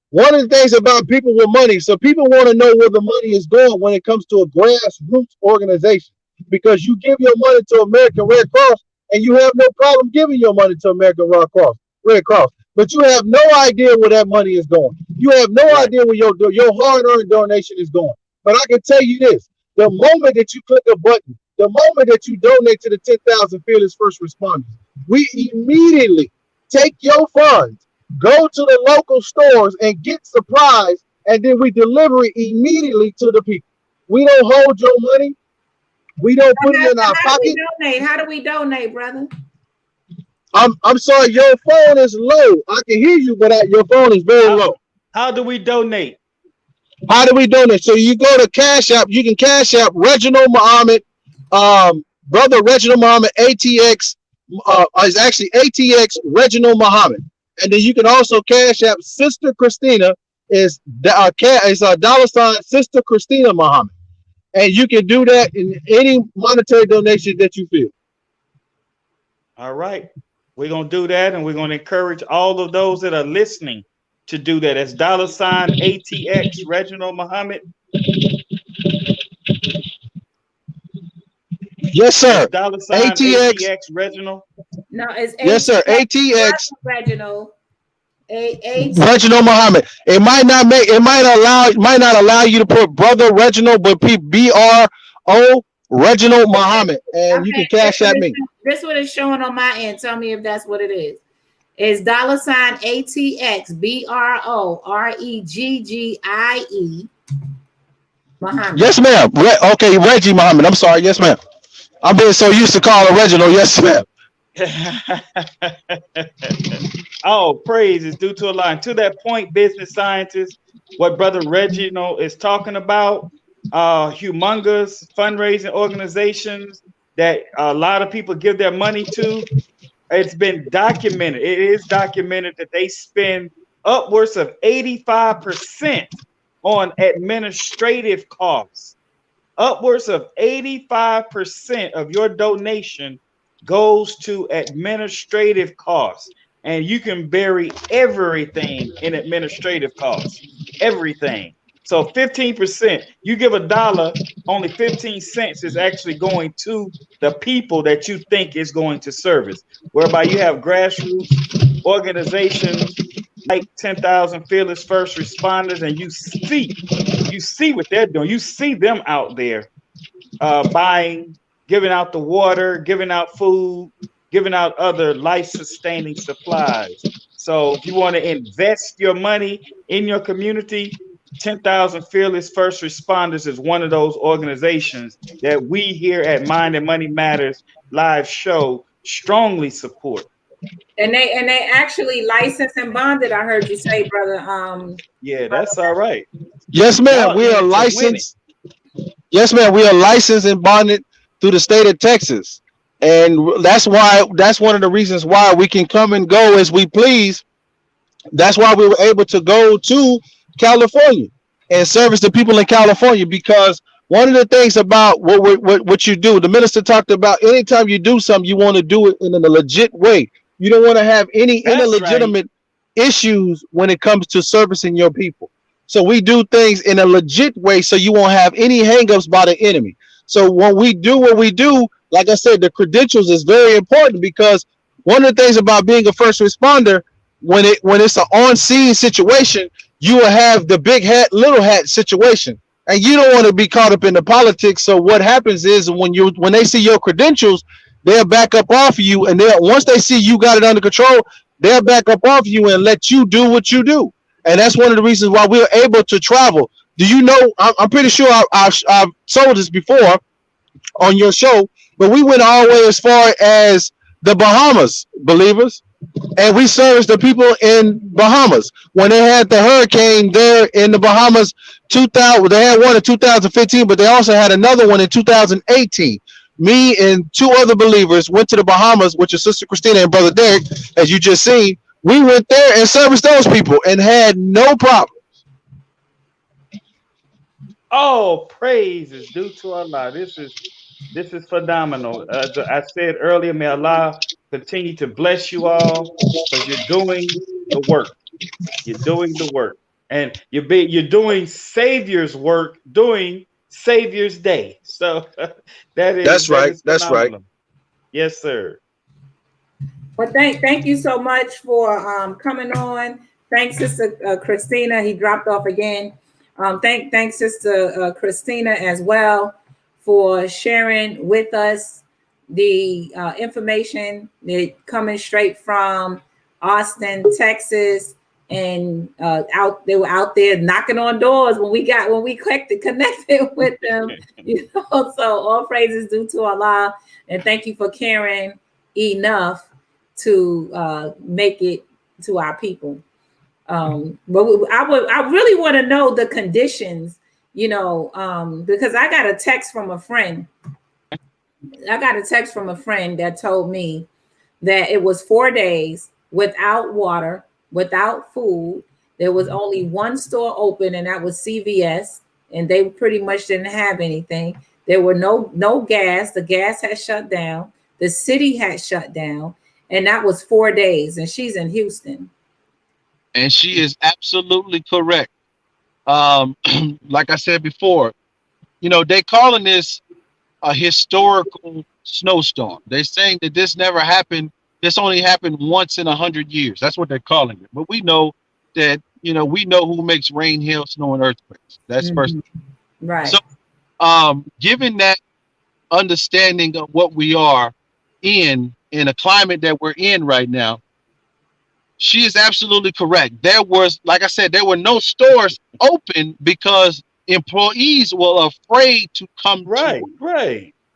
S6: One of the things about people with money, so people want to know where the money is going when it comes to a grassroots organization. Because you give your money to American Red Cross and you have no problem giving your money to American Red Cross. But you have no idea where that money is going. You have no idea where your hard-earned donation is going. But I can tell you this, the moment that you click a button, the moment that you donate to the 10,000 Fearless First Responders, we immediately take your funds, go to the local stores and get supplies, and then we deliver it immediately to the people. We don't hold your money. We don't put it in our pocket.
S2: How do we donate, brother?
S6: I'm sorry, your phone is low. I can hear you, but your phone is very low.
S3: How do we donate?
S6: How do we donate? So you go to Cash App. You can Cash App Reginald Muhammad, brother Reginald Muhammad, ATX. Is actually ATX Reginald Muhammad, and then you can also Cash App Sister Christina is $ Sister Christina Muhammad, and you can do that in any monetary donation that you feel.
S3: All right. We're going to do that, and we're going to encourage all of those that are listening to do that. It's $ ATX Reginald Muhammad.
S6: Yes, sir.
S3: $ATX Reginald.
S2: No, it's
S6: yes, sir. ATX
S2: Reginald.
S6: Reginald Muhammad. It might not allow you to put brother Reginald, but BRO Reginald Muhammad, and you can Cash at me.
S2: This one is showing on my end. Tell me if that's what it is. It's $ATX BRO REGGIE Muhammad.
S6: Yes, ma'am. Okay, Reggie Muhammad. I'm sorry. Yes, ma'am. I'm being so used to calling Reginald. Yes, ma'am.
S3: Oh, praise is due to a line. To that point, business scientists, what Brother Reginald is talking about, humongous fundraising organizations that a lot of people give their money to. It's been documented. It is documented that they spend upwards of 85% on administrative costs. Upwards of 85% of your donation goes to administrative costs. And you can bury everything in administrative costs. Everything. So 15%, you give $1, only 15 cents is actually going to the people that you think is going to service. Whereby you have grassroots organizations like 10,000 Fearless First Responders, and you see what they're doing. You see them out there buying, giving out the water, giving out food, giving out other life-sustaining supplies. So if you want to invest your money in your community, 10,000 Fearless First Responders is one of those organizations that we here at Mind and Money Matters live show strongly support.
S2: And they actually licensed and bonded. I heard you say, brother.
S3: Yeah, that's all right.
S6: Yes, ma'am. We are licensed. Yes, ma'am. We are licensed and bonded through the state of Texas, and that's one of the reasons why we can come and go as we please. That's why we were able to go to California and service the people in California, because one of the things about what you do, the minister talked about, anytime you do something, you want to do it in a legit way. You don't want to have any illegitimate issues when it comes to servicing your people. So we do things in a legit way, so you won't have any hangups by the enemy. So when we do what we do, like I said, the credentials is very important, because one of the things about being a first responder, when it's an on-scene situation, you will have the big hat, little hat situation, and you don't want to be caught up in the politics. So what happens is when they see your credentials, they'll back up off of you, and once they see you got it under control, they'll back up off you and let you do what you do. And that's one of the reasons why we're able to travel. Do you know? I'm pretty sure I've told this before on your show, but we went all the way as far as the Bahamas, believers, and we serviced the people in Bahamas when they had the hurricane there in the Bahamas. 2000, they had one in 2015, but they also had another one in 2018. Me and two other believers went to the Bahamas, which is Sister Christina and Brother Derek, as you just seen. We went there and serviced those people and had no problem.
S3: Oh, praise is due to Allah. This is phenomenal. As I said earlier, may Allah continue to bless you all, because you're doing the work. You're doing the work, and you're doing Savior's work, doing Savior's Day. So that's
S6: right. That's right.
S3: Yes, sir.
S2: Well, thank you so much for coming on. Thanks, Sister Christina. He dropped off again. Thanks, Sister Christina, as well, for sharing with us the information that coming straight from Austin, Texas, and they were out there knocking on doors when we connected with them. So all praises due to Allah, and thank you for caring enough to make it to our people. But I really want to know the conditions, because I got a text from a friend. That told me that it was 4 days without water, without food. There was only one store open, and that was CVS, and they pretty much didn't have anything. There were no gas. The gas had shut down. The city had shut down, and that was 4 days. And she's in Houston.
S1: And she is absolutely correct. Like I said before, they're calling this a historical snowstorm. They're saying that this never happened. This only happened once in 100 years. That's what they're calling it. But we know that, we know who makes rain, hail, snow, and earthquakes. That's first.
S2: Right.
S1: So, given that understanding of what we are in a climate that we're in right now, she is absolutely correct. There was, like I said, there were no stores open because employees were afraid to come.
S3: Right.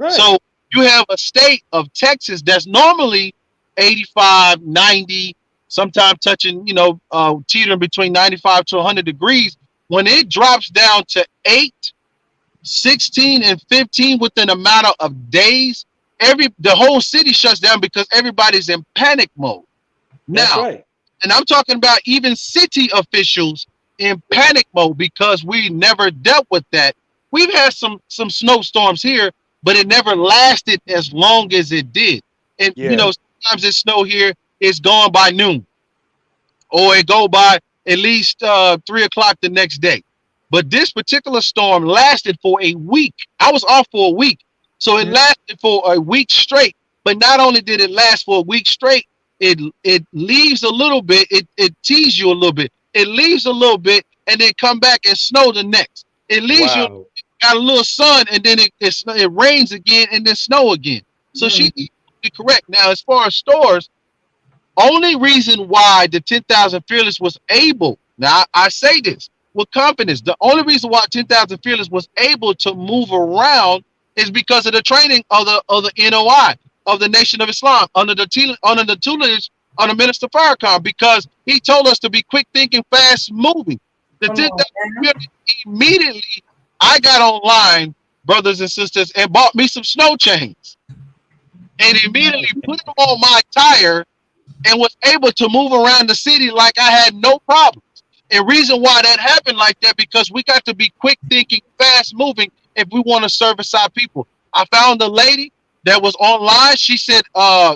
S1: So you have a state of Texas that's normally 85, 90, sometimes touching, teetering between 95 to 100 degrees. When it drops down to 8, 16, and 15 within a matter of days, the whole city shuts down because everybody's in panic mode.
S3: That's
S1: Now,
S3: right.
S1: And I'm talking about even city officials in panic mode because we never dealt with that. We've had some snowstorms here, but it never lasted as long as it did. And sometimes it snow here, it's gone by noon, or it go by at least 3 o'clock the next day. But this particular storm lasted for a week. I was off for a week. So it lasted for a week straight. But not only did it last for a week straight, it leaves a little bit, it teases you a little bit. It leaves a little bit and then come back and snow the next. It leaves you
S3: Wow.
S1: got a little sun and then it rains again and then snow again. So she's correct. Now, as far as stores, only reason why the 10,000 Fearless was able, now I say this with confidence, the only reason why 10,000 Fearless was able to move around is because of the training of the NOI, of the Nation of Islam, under the tutelage of the Minister Farrakhan, because he told us to be quick thinking, fast moving. The 10,000 Fearless, immediately I got online, brothers and sisters, and bought me some snow chains and immediately put them on my tire and was able to move around the city like I had no problems. And reason why that happened like that, because we got to be quick thinking, fast moving if we want to service our people. I found a lady that was online. She said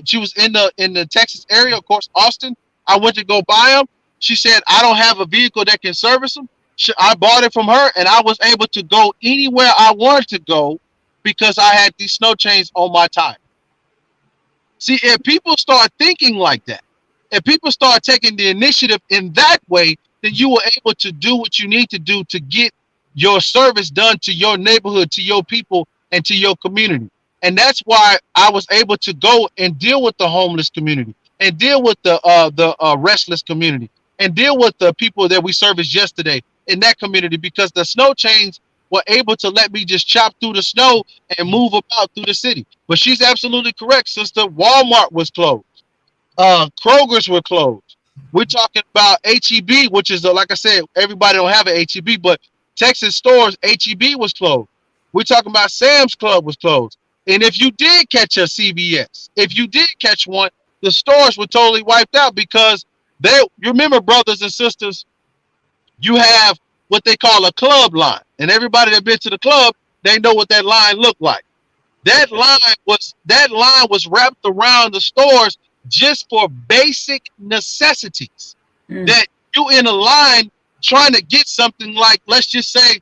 S1: she was in the Texas area, of course, Austin. I went to go buy them. She said, I don't have a vehicle that can service them. I bought it from her and I was able to go anywhere I wanted to go because I had these snow chains on my tire. See, if people start thinking like that, if people start taking the initiative in that way, then you are able to do what you need to do to get your service done to your neighborhood, to your people, and to your community. And that's why I was able to go and deal with the homeless community, and deal with the restless community, and deal with the people that we serviced yesterday in that community, because the snow chains were able to let me just chop through the snow and move about through the city. But she's absolutely correct, sister. Walmart was closed. Kroger's were closed. We're talking about HEB, which is, like I said, everybody don't have an HEB, but Texas stores, HEB was closed. We're talking about Sam's Club was closed. And if you did catch a CVS, if you did catch one, the stores were totally wiped out because you remember, brothers and sisters, you have what they call a club line. And everybody that been to the club, they know what that line looked like. That line was wrapped around the stores just for basic necessities. That you in a line trying to get something like, let's just say,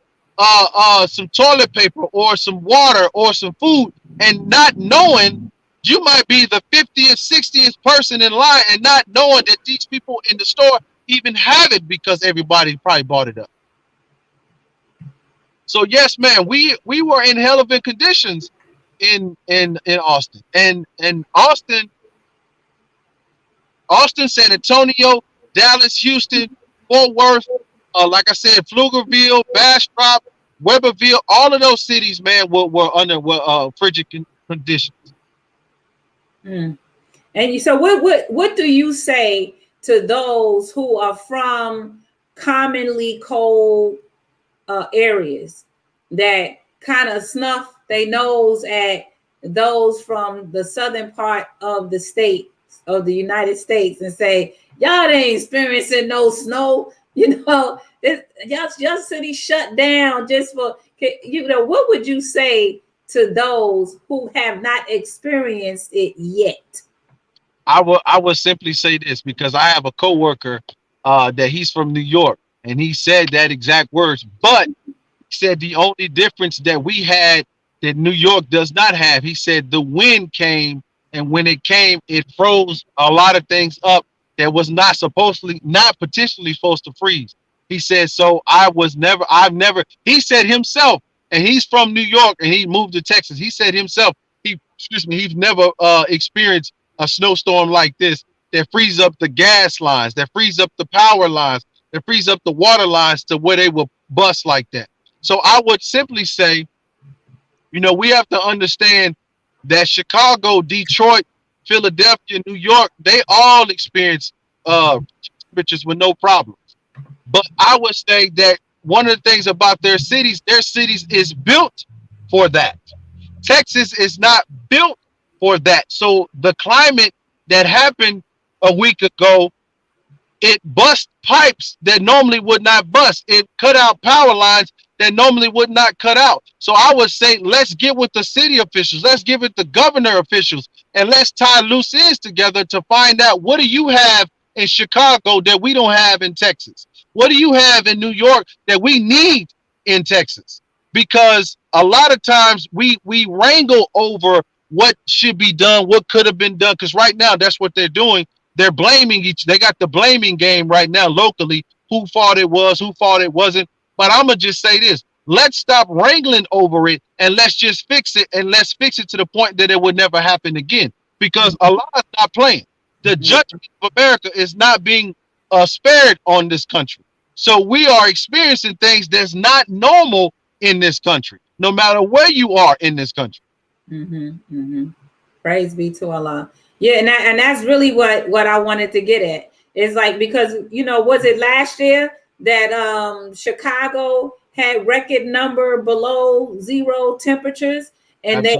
S1: some toilet paper or some water or some food, and not knowing you might be the 50th, 60th person in line, and not knowing that these people in the store even have it because everybody probably bought it up. So yes, man, we were in hell of conditions in Austin, and Austin, San Antonio, Dallas, Houston, Fort Worth, like I said, Pflugerville, Bastrop, Weberville, all of those cities, man, were under frigid conditions.
S2: And so what do you say to those who are from commonly cold areas that kind of snuff their nose at those from the southern part of the state of the United States and say, y'all ain't experiencing no snow, y'all city shut down just for, what would you say to those who have not experienced it yet?
S1: I would simply say this, because I have a coworker that he's from New York, and he said that exact words, but he said the only difference that we had that New York does not have, he said the wind came, and when it came, it froze a lot of things up that was not potentially supposed to freeze. He said, so I've never, he said himself, and he's from New York and he moved to Texas. He said himself, he's never experienced a snowstorm like this that frees up the gas lines, that frees up the power lines, that frees up the water lines to where they will bust like that. So I would simply say, we have to understand that Chicago, Detroit, Philadelphia, New York, they all experience temperatures with no problems. But I would say that one of the things about their cities is built for that. Texas is not built for that. So the climate that happened a week ago, it bust pipes that normally would not bust. It cut out power lines that normally would not cut out. So I would say, let's get with the city officials, let's give it the governor officials, and let's tie loose ends together to find out, what do you have in Chicago that we don't have in Texas? What do you have in New York that we need in Texas, because a lot of times we wrangle over what should be done, what could have been done. Because right now, that's what they're doing. They're blaming each. They got the blaming game right now locally. Who thought it was? Who thought it wasn't? But I'm gonna just say this: let's stop wrangling over it and let's just fix it. And let's fix it to the point that it would never happen again. Because Allah is not playing. The judgment of America is not being spared on this country. So we are experiencing things that's not normal in this country, no matter where you are in this country.
S2: Praise be to Allah. Yeah, and that's really what I wanted to get at. It's like, because, was it last year that Chicago had record number below zero temperatures, and that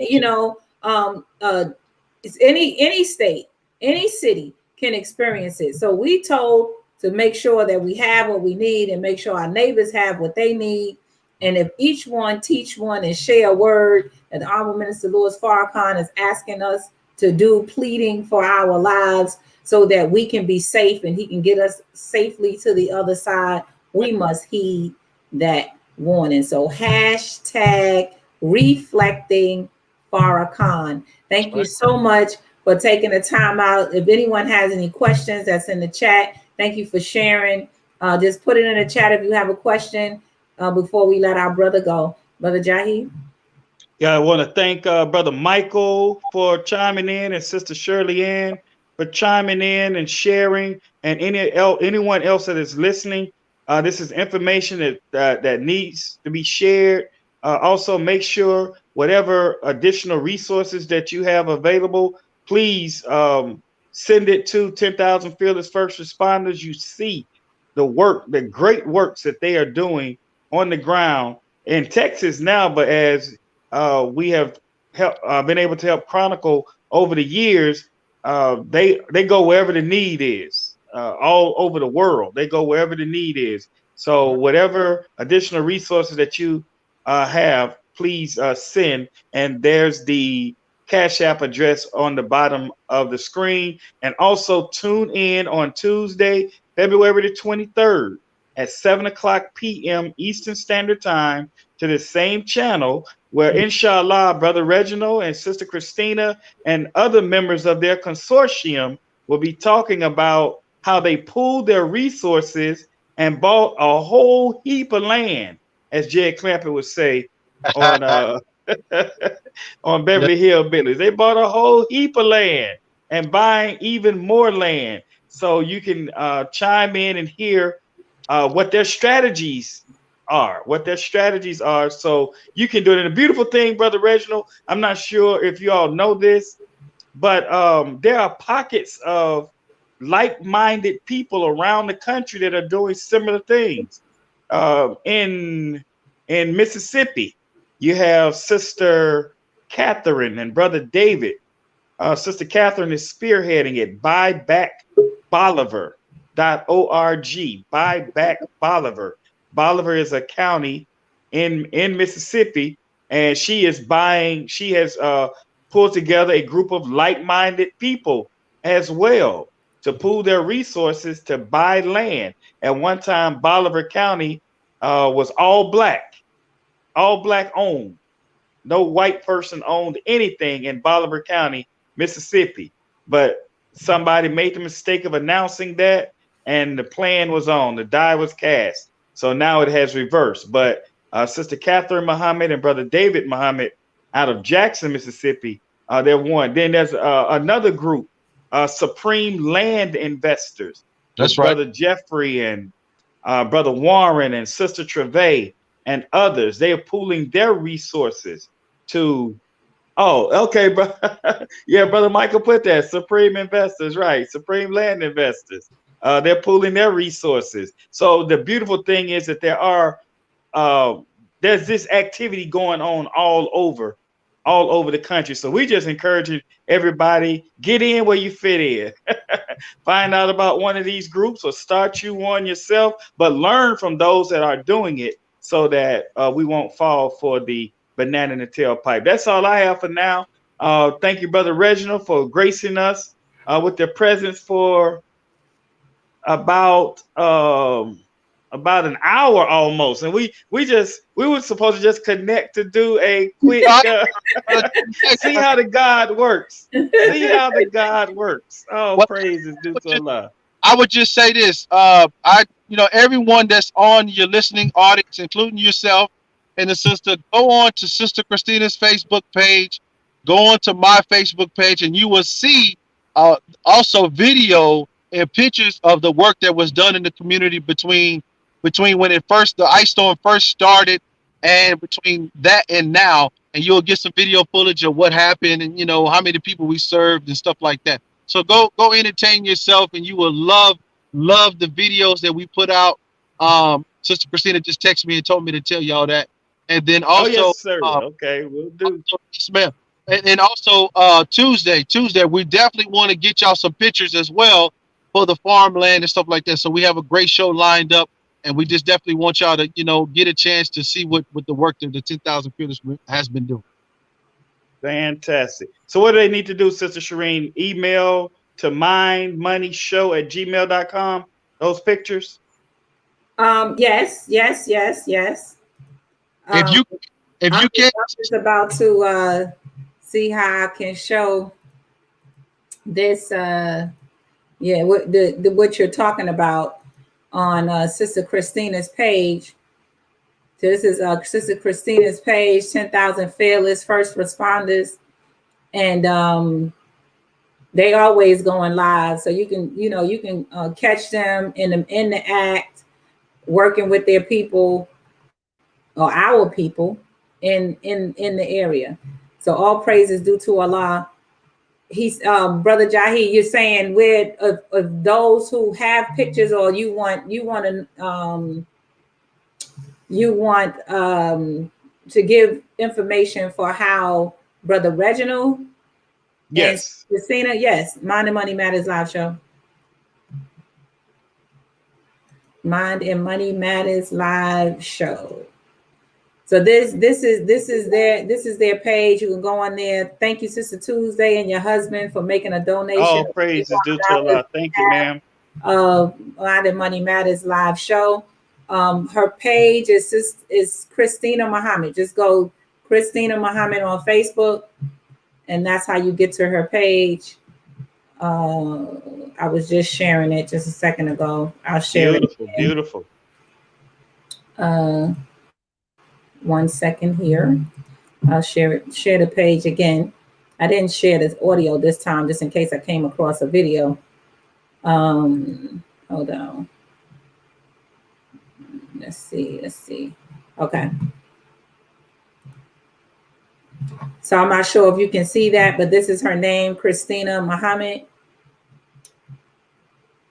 S2: it's any state, any city can experience it. So we told to make sure that we have what we need and make sure our neighbors have what they need. And if each one teach one and share a word, and the Honorable Minister Louis Farrakhan is asking us to do, pleading for our lives so that we can be safe and he can get us safely to the other side, we must heed that warning. So hashtag reflecting Farrakhan. Thank you so much for taking the time out. If anyone has any questions, that's in the chat. Thank you for sharing. Just put it in the chat if you have a question before we let our brother go. Brother Jaheed.
S3: Yeah, I want to thank Brother Michael for chiming in, and Sister Shirley Ann for chiming in and sharing, and anyone else that is listening. This is information that needs to be shared. Also, make sure whatever additional resources that you have available, please send it to 10,000 Fearless First Responders. You see the great works that they are doing on the ground in Texas now, but as we have been able to help chronicle over the years, they go wherever the need is, all over the world. They go wherever the need is. So whatever additional resources that you have, please send. And there's the Cash App address on the bottom of the screen. And also tune in on Tuesday, February the 23rd at 7:00 p.m. Eastern Standard Time to the same channel, where inshallah Brother Reginald and Sister Christina and other members of their consortium will be talking about how they pooled their resources and bought a whole heap of land, as Jed Clampett would say on on Beverly Hillbillies. They bought a whole heap of land and buying even more land. So you can chime in and hear what their strategies are, so you can do it. And a beautiful thing, Brother Reginald, I'm not sure if you all know this, but there are pockets of like-minded people around the country that are doing similar things. In Mississippi, you have Sister Catherine and Brother David. Sister Catherine is spearheading it. BuyBackBolivar.org. Buyback Bolivar. Bolivar is a county in Mississippi, and she has pulled together a group of like-minded people as well to pool their resources to buy land. At one time, Bolivar County was all black owned. No white person owned anything in Bolivar County, Mississippi. But somebody made the mistake of announcing that, and the plan was on. The die was cast. So now it has reversed. But Sister Catherine Muhammad and Brother David Muhammad out of Jackson, Mississippi, they're one. Then there's another group, Supreme Land Investors. That's right. Brother Jeffrey and Brother Warren and Sister Trevay and others. They are pooling their resources to, bro. Yeah, Brother Michael put that. Supreme Investors, right. Supreme Land Investors. They're pooling their resources. So the beautiful thing is that there's this activity going on all over the country. So we just encouraging everybody, get in where you fit in. Find out about one of these groups or start you one yourself, but learn from those that are doing it so that we won't fall for the banana in the tailpipe. That's all I have for now. Thank you, Brother Reginald, for gracing us with their presence for about about an hour almost, and we were supposed to just connect to do a quick see how the God works. See how the God works. Oh,
S1: Well,
S3: praises due to Allah.
S1: I would just say this. Everyone that's on your listening audience, including yourself and the sister, go on to Sister Christina's Facebook page, go on to my Facebook page, and you will see also video and pictures of the work that was done in the community between when the ice storm first started and between that and now. And you'll get some video footage of what happened and how many people we served and stuff like that. So go entertain yourself, and you will love the videos that we put out. Sister Christina just texted me and told me to tell y'all that. And then also,
S3: yes, sir. Okay, we'll do.
S1: And also Tuesday, we definitely want to get y'all some pictures as well for the farmland and stuff like that. So we have a great show lined up, and we just definitely want y'all to get a chance to see what the work that the 10,000 Fearless has been doing.
S3: Fantastic. So what do they need to do, Sister Shireen? Email to mindmoneyshow@gmail.com. Those pictures.
S2: Yes.
S1: If you can,
S2: I'm just about to see how I can show this. What you're talking about on Sister Christina's page. So this is Sister Christina's page, 10,000 Fearless First Responders, and they always going live, so you can catch them in the act, working with their people or our people in the area. So all praises due to Allah. He's Brother Jahi, you're saying with of those who have pictures, or you want to give information for how Brother Reginald,
S3: yes,
S2: and Christina, yes, Mind and Money Matters live show. Mind and Money Matters live show. So this is their page. You can go on there. Thank you, Sister Tuesday, and your husband for making a donation.
S3: All praise is due to Allah. Thank you, ma'am.
S2: Mind and Money Matters live show. Her page is Christina Muhammad. Just go Christina Muhammad on Facebook, and that's how you get to her page. I was just sharing it just a second ago. I'll share it.
S3: Beautiful.
S2: 1 second here. I'll share the page again. I didn't share this audio this time, just in case I came across a video. Hold on. Let's see. Okay. So I'm not sure if you can see that, but this is her name, Christina Muhammad.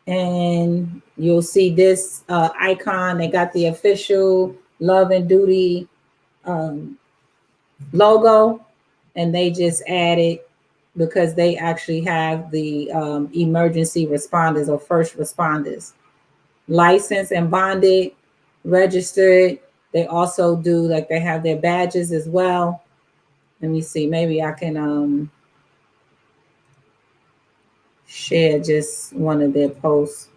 S2: And you'll see this icon. They got the official Love and Duty logo, and they just added, because they actually have the emergency responders or first responders licensed and bonded, registered. They also do, like, they have their badges as well. Let me see, maybe I can share just one of their posts.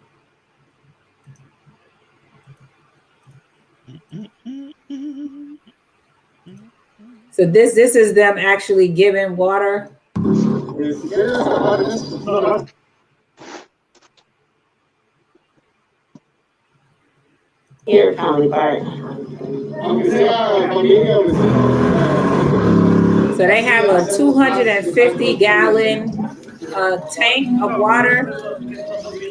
S2: So this is them actually giving water. Here, counterpart. So they have a 250-gallon tank of water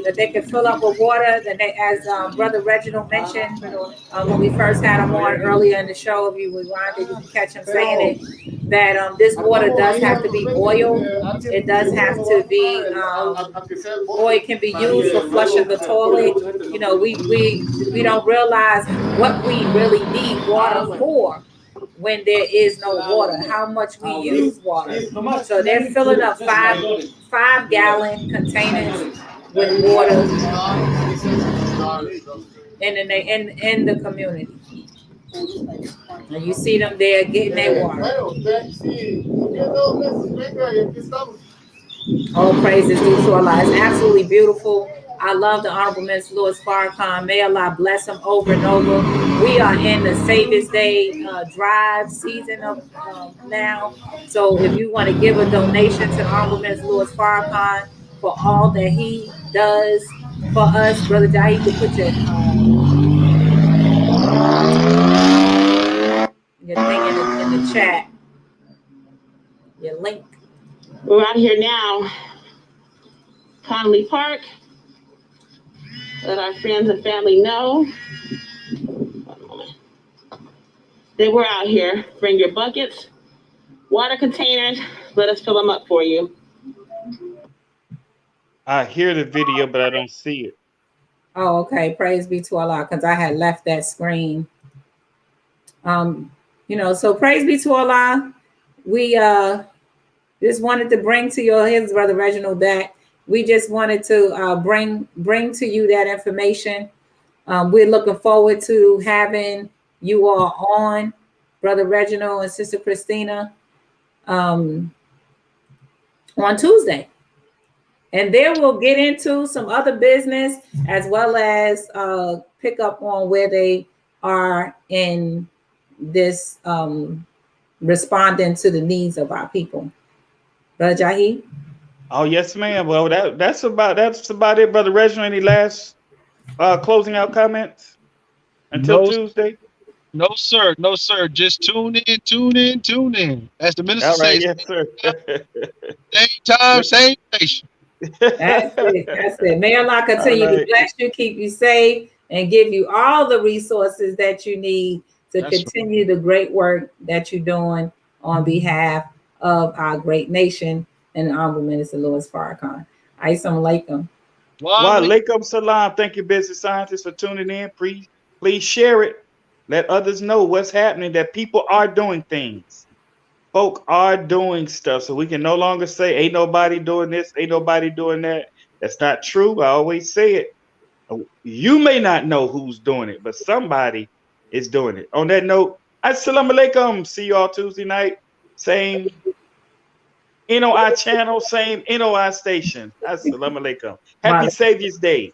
S2: that they can fill up with water. That they, as Brother Reginald mentioned when we first had him on earlier in the show, if you rewind it, you can catch him saying it, that this water does have to be boiled. It does have to be, or it can be used for flushing the toilet. You know, we don't realize what we really need water for when there is no water, how much we use water. So they're filling up 5-gallon containers with water in the community. And you see them there getting their water. All praises due to Allah. It's absolutely beautiful. I love the Honorable Minister Louis Farrakhan. May Allah bless him over and over. We are in the Save His Day drive season of now. So if you want to give a donation to the Honorable Minister Louis Farrakhan for all that he does for us, Brother Jai, you can put your thing in the chat, your link.
S4: We're out here now, Connolly Park. Let our friends and family know that we're out here. Bring your buckets, water containers. Let us fill them up for you.
S3: I hear the video, but I don't see it.
S2: Oh, okay. Praise be to Allah, because I had left that screen. So praise be to Allah. We just wanted to bring to your ears, Brother Reginald, that we just wanted to bring to you that information. We're looking forward to having you all on, Brother Reginald and Sister Christina, on Tuesday. And then we'll get into some other business as well as pick up on where they are in this responding to the needs of our people. Brother Jahi?
S3: Oh, yes, ma'am. Well, that's about it, Brother Reginald. Any last closing out comments until Tuesday?
S1: No, sir. No, sir. Just tune in. As the minister
S3: All right,
S1: says,
S3: yes, sir.
S1: same time, same station.
S2: That's it. May Allah continue to bless you, keep you safe, and give you all the resources that you need to continue the great work that you're doing on behalf of our great nation and the Honorable Minister Louis Farrakhan. Assalamu alaikum.
S3: Wa alaikum salam. Thank you, business scientists, for tuning in. Please share it. Let others know what's happening, that people are doing things. Folk are doing stuff, so we can no longer say, ain't nobody doing this, ain't nobody doing that. That's not true. I always say it. You may not know who's doing it, but somebody is doing it. On that note, assalamu alaikum. See you all Tuesday night. Same NOI channel, same NOI station. Assalamu alaikum. Happy Savior's Day.